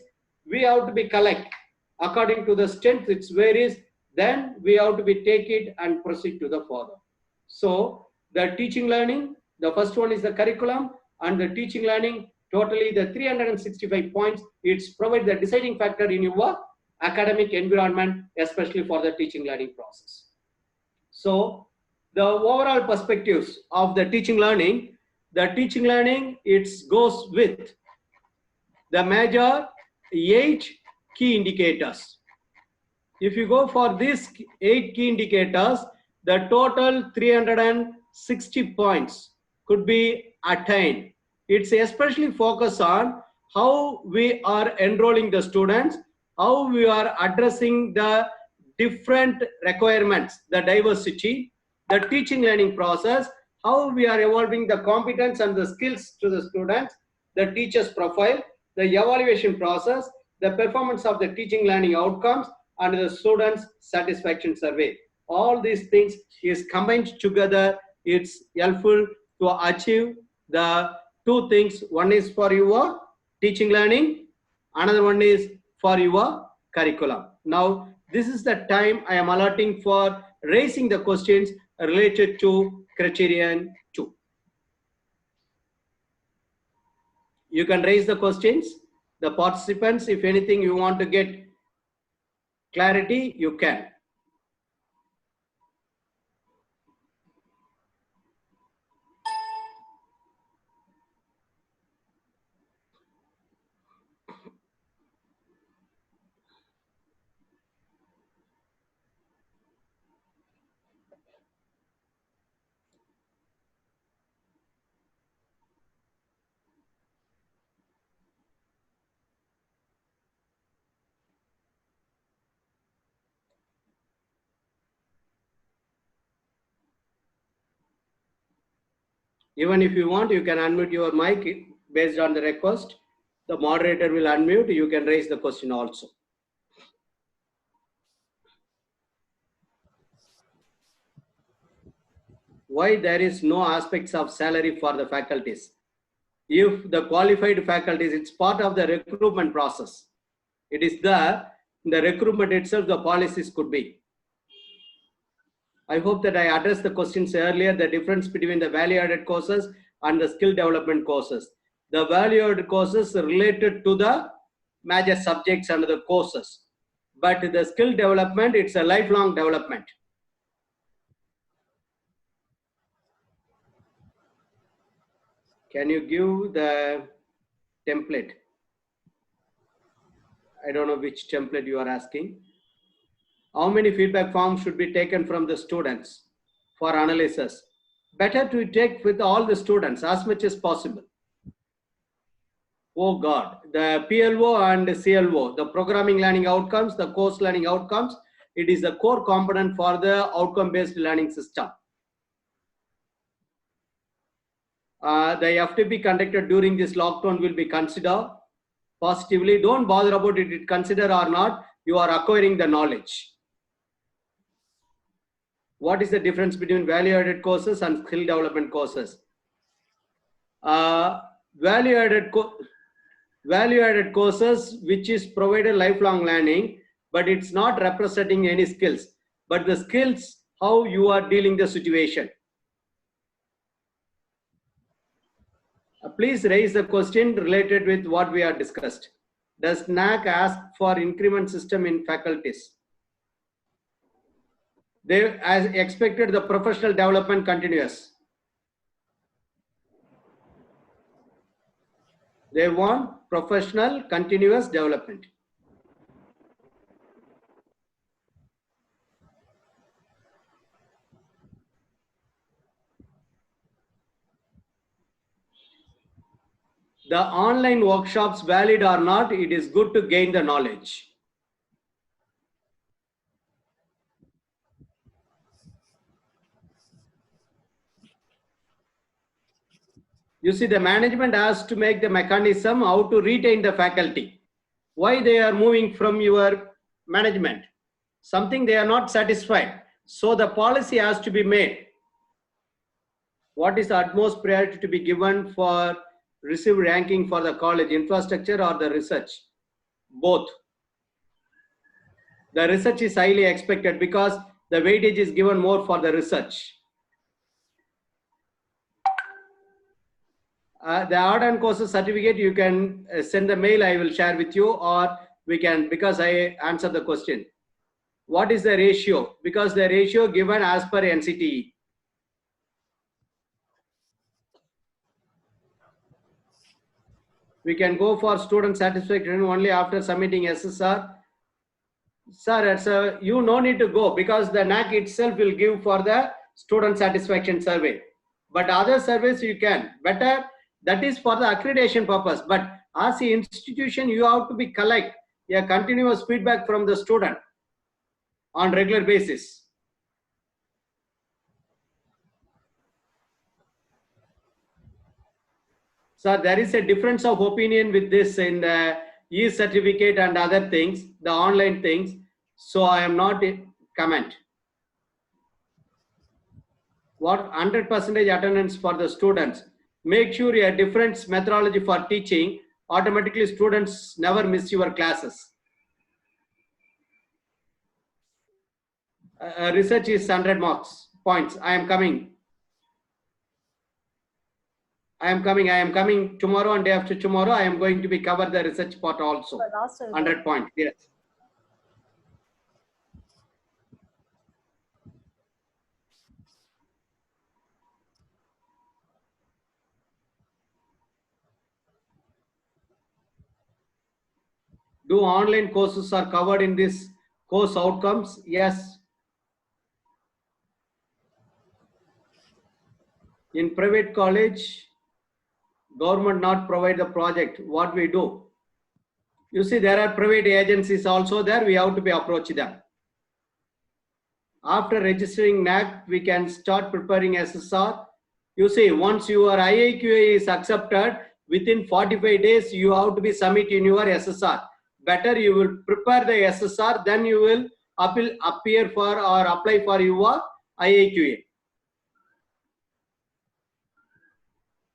We have to be collect according to the strength it varies. Then we have to be take it and proceed to the further. So the teaching learning, the first one is the curriculum, and the teaching learning totally the 365 points. It's provide the deciding factor in your academic environment, especially for the teaching learning process. So the overall perspectives of the teaching learning, it goes with the major 8 key indicators. If you go for these 8 key indicators, the total 360 points could be attained. It's especially focused on how we are enrolling the students, how we are addressing the different requirements, the diversity, the teaching learning process, how we are evolving the competence and the skills to the students, the teacher's profile, the evaluation process, the performance of the teaching learning outcomes, and the students' satisfaction survey. All these things is combined together. It's helpful to achieve the two things. One is for your teaching learning, another one is for your curriculum. Now, this is the time I am allotting for raising the questions related to criterion 2. You can raise the questions. The participants, if anything you want to get clarity, you can. Even if you want, you can unmute your mic based on the request. The moderator will unmute. You can raise the question also. Why there is no aspects of salary for the faculties? If the qualified faculties, it's part of the recruitment process. It is there, in the recruitment itself, the policies could be. I hope that I addressed the questions earlier, the difference between the value-added courses and the skill development courses. The value-added courses are related to the major subjects and the courses. But the skill development, it's a lifelong development. Can you give the template? I don't know which template you are asking. How many feedback forms should be taken from the students for analysis? Better to take with all the students as much as possible. Oh God, the PLO and the CLO, the programming learning outcomes, the course learning outcomes, it is a core component for the outcome-based learning system. The FTP conducted during this lockdown will be considered positively. Don't bother about it, consider or not, you are acquiring the knowledge. What is the difference between value-added courses and skill development courses? Value-added courses, which is provided lifelong learning, but it's not representing any skills, but the skills, how you are dealing the situation. Please raise the question related with what we have discussed. does NAAC ask for increment system in faculties? They, as expected, the professional development continuous. They want professional continuous development. The online workshops valid or not, it is good to gain the knowledge. You see, the management has to make the mechanism how to retain the faculty. Why they are moving from your management? Something they are not satisfied. So the policy has to be made. What is the utmost priority to be given for received ranking for the college, infrastructure or the research? Both. The research is highly expected because the weightage is given more for the research. The art and courses certificate, you can send the mail, I will share with you, or we can, because I answer the question. What is the ratio? Because the ratio given as per NCTE. We can go for student satisfaction only after submitting SSR. Sir, you no need to go because the NAAC itself will give for the student satisfaction survey. But other surveys you can. Better, that is for the accreditation purpose. But as the institution, you have to be collect a continuous feedback from the student on regular basis. So there is a difference of opinion with this in the e-certificate and other things, the online things. So I am not comment. What 100% attendance for the students? Make sure a different methodology for teaching. Automatically students never miss your classes. Research is 100 marks points. I am coming tomorrow and day after tomorrow. I am going to be cover the research part also. 100 points. Yes. Do online courses are covered in this course outcomes? Yes. In private college, government not provide the project. What we do? You see, there are private agencies also there. We have to be approach them. After registering NAAC, we can start preparing SSR. You see, once your IAQA is accepted, within 45 days, you have to be submit in your SSR. Better you will prepare the SSR, then you will appear for or apply for your IAQA.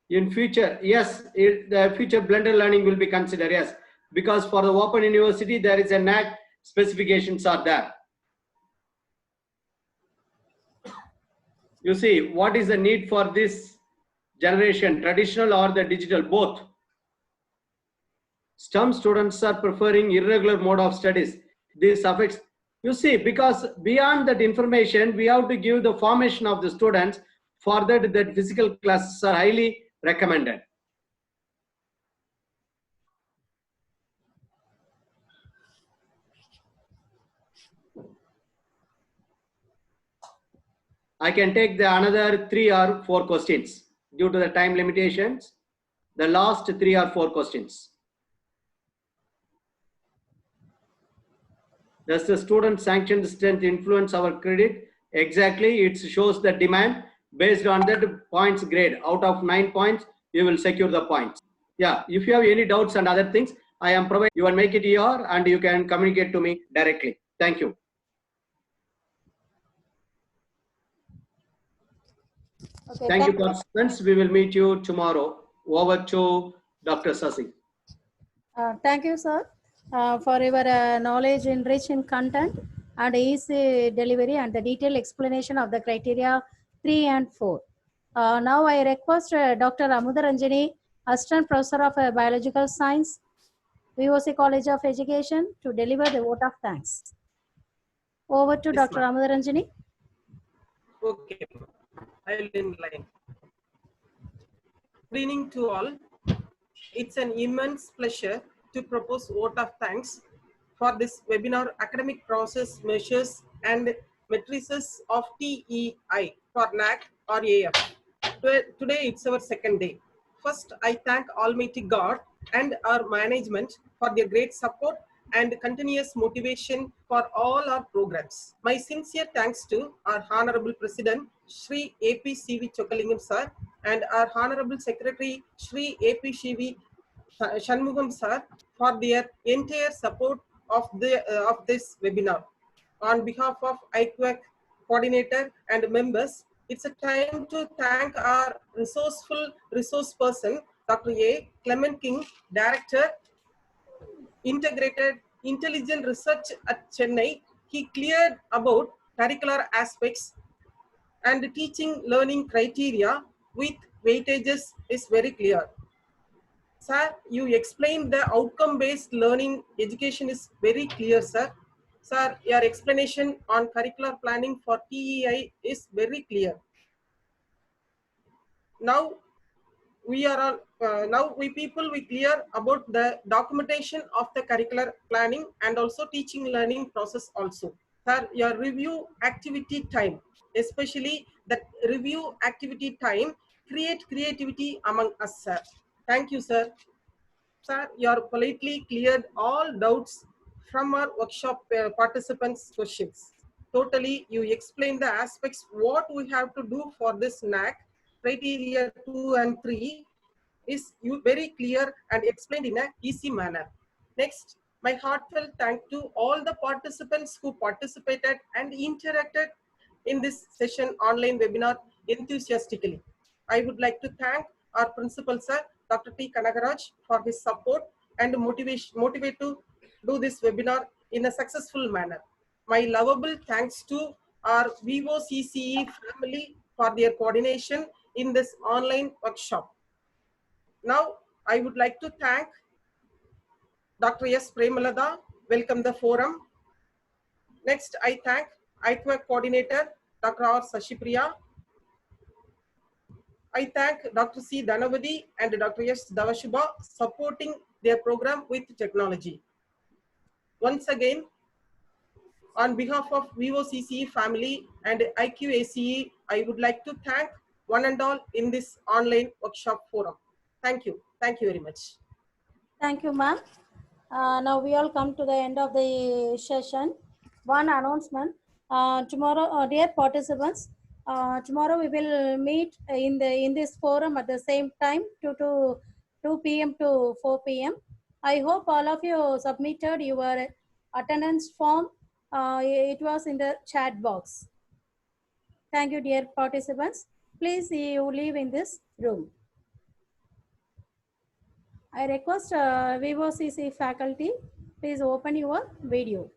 In future, yes, the future blended learning will be considered, yes. Because for the open university, there is a NAAC specifications are there. You see, what is the need for this generation, traditional or the digital, both? Some students are preferring irregular mode of studies. This affects, you see, because beyond that information, we have to give the formation of the students. For that physical classes are highly recommended. I can take the another 3 or 4 questions due to the time limitations. The last 3 or 4 questions. Does the student sanctioned strength influence our credit? Exactly, it shows the demand based on that points grade. Out of 9 points, you will secure the points. Yeah, if you have any doubts and other things, I am providing. You will make it here and you can communicate to me directly. Thank you. Okay, Thank you, participants. We will meet you tomorrow. Over to Dr. Sasi. Thank you, sir, for your knowledge enriching content and easy delivery and the detailed explanation of the criteria 3 and 4. Now I request Dr. Amudaranjani, Assistant Professor of Biological Science, VOC College of Education to deliver the vote of thanks. Over to Yes, Dr. ma'am. Amudaranjani. Okay, I will in line. Good evening to all. It's an immense pleasure to propose vote of thanks for this webinar, Academic Process Measures and Matrices of TEI for NAAC or AF. Today it's our second day. First, I thank Almighty God and our management for their great support and continuous motivation for all our programs. My sincere thanks to our Honorable President, Shri A.P. C.V. Chokalingam Sir, and our Honorable Secretary, Shri A.P. C.V. Shanmugam Sir, for their entire support of this webinar. On behalf of IQAC coordinator and members, it's a time to thank our resourceful resource person, Dr. A. Clement King, Director, Integrated Intelligent Research at Chennai. He cleared about curricular aspects and teaching learning criteria with weightages is very clear. Sir, you explained the outcome-based learning education is very clear, sir. Sir, your explanation on curricular planning for TEI is very clear. Now we are all, now we people we clear about the documentation of the curricular planning and also teaching learning process also. Sir, your review activity time, especially the review activity time, create creativity among us, sir. Thank you, sir. Sir, you are politely cleared all doubts from our workshop participants' questions. Totally, you explained the aspects what we have to do for this NAAC criteria 2 and 3 is you very clear and explained in an easy manner. Next, my heartfelt thank to all the participants who participated and interacted in this session online webinar enthusiastically. I would like to thank our principal sir, Dr. T. Kanagaraj, for his support and motivate to do this webinar in a successful manner. My lovable thanks to our VOCCE family for their coordination in this online workshop. Now, I would like to thank Dr. S. Premalada, welcome the forum. Next, I thank IQAC coordinator, Dr. R. Sashipriya. I thank Dr. C. Dhanavadi and Dr. S. Davashuba supporting their program with technology. Once again, on behalf of VOCCE family and IQACE, I would like to thank one and all in this online workshop forum. Thank you. Thank you very much. Thank you, ma'am. Now we all come to the end of the session. One announcement. Tomorrow, dear participants, tomorrow we will meet in this forum at the same time, 2 p.m. to 4 p.m. I hope all of you submitted your attendance form. It was in the chat box. Thank you, dear participants. Please, you leave in this room. I request VOCC faculty, please open your video.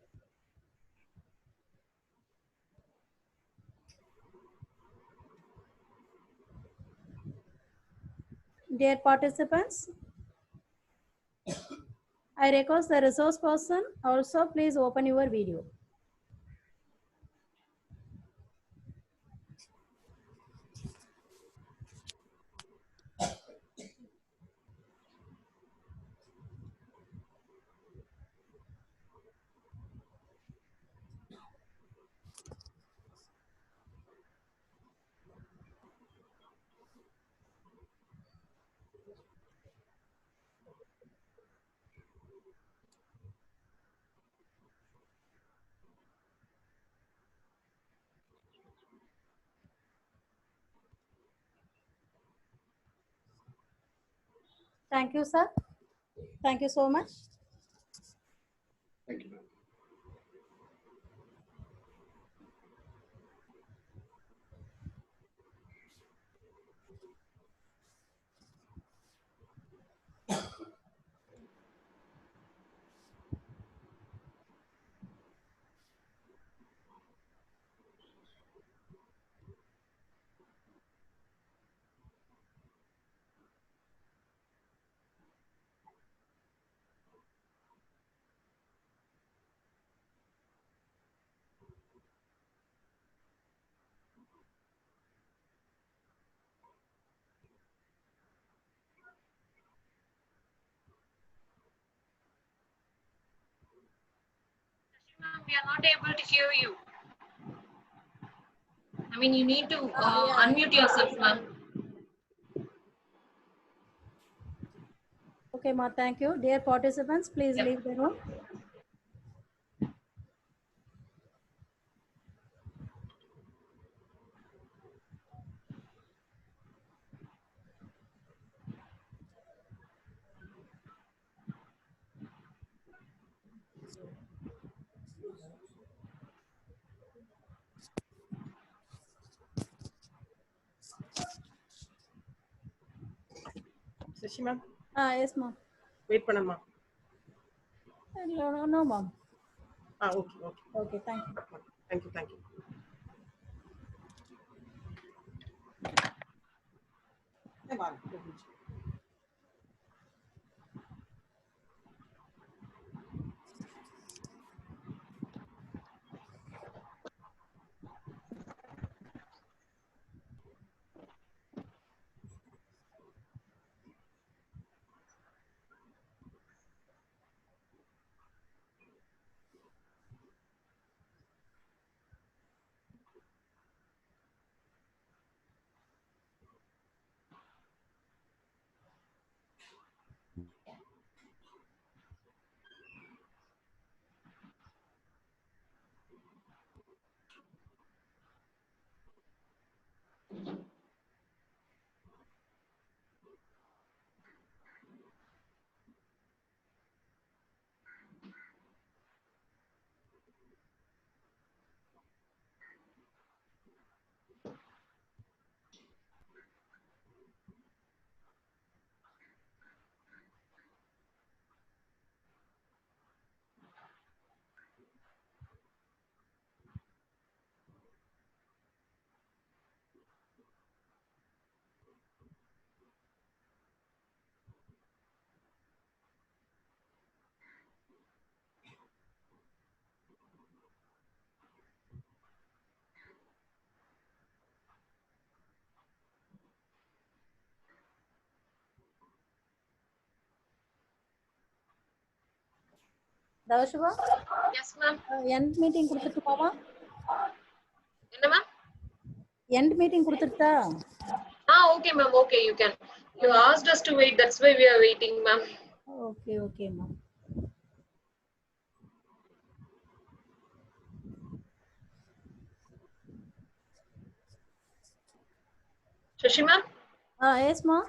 Dear participants, I request the resource person also please open your video. Thank you, sir. Thank you so much. Thank you, ma'am. we are not able to hear you. I mean, you need to Yeah. unmute yourself, ma'am. Okay, ma, thank you. Dear participants, please Yep. leave the room. Shashi ma'am, Yes, ma'am. wait பண்ணணுமா? No, no, ma'am. Okay, okay. Okay, thank you. Thank you, thank you. Hey, Bala, ஒரு நிமிஷம். Davashuba, Yes, ma'am. end meeting கொடுத்துட்டுமாமா? என்ன ma'am? End meeting கொடுத்துட்டா? Okay, ma'am. Okay, you can. You asked us to wait. That's why we are waiting, ma'am. Okay, okay, ma'am. Shashi ma'am? Yes, ma'am.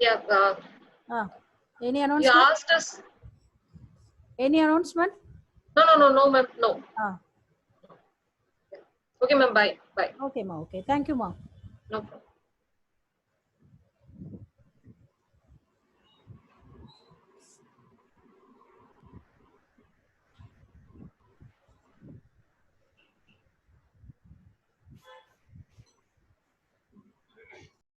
Yeah. Any You announcement? asked us. Any announcement? No, ma'am. No. Ah, Okay, ma'am. Bye. Bye. okay, ma'am. Okay, thank you, ma'am. No problem.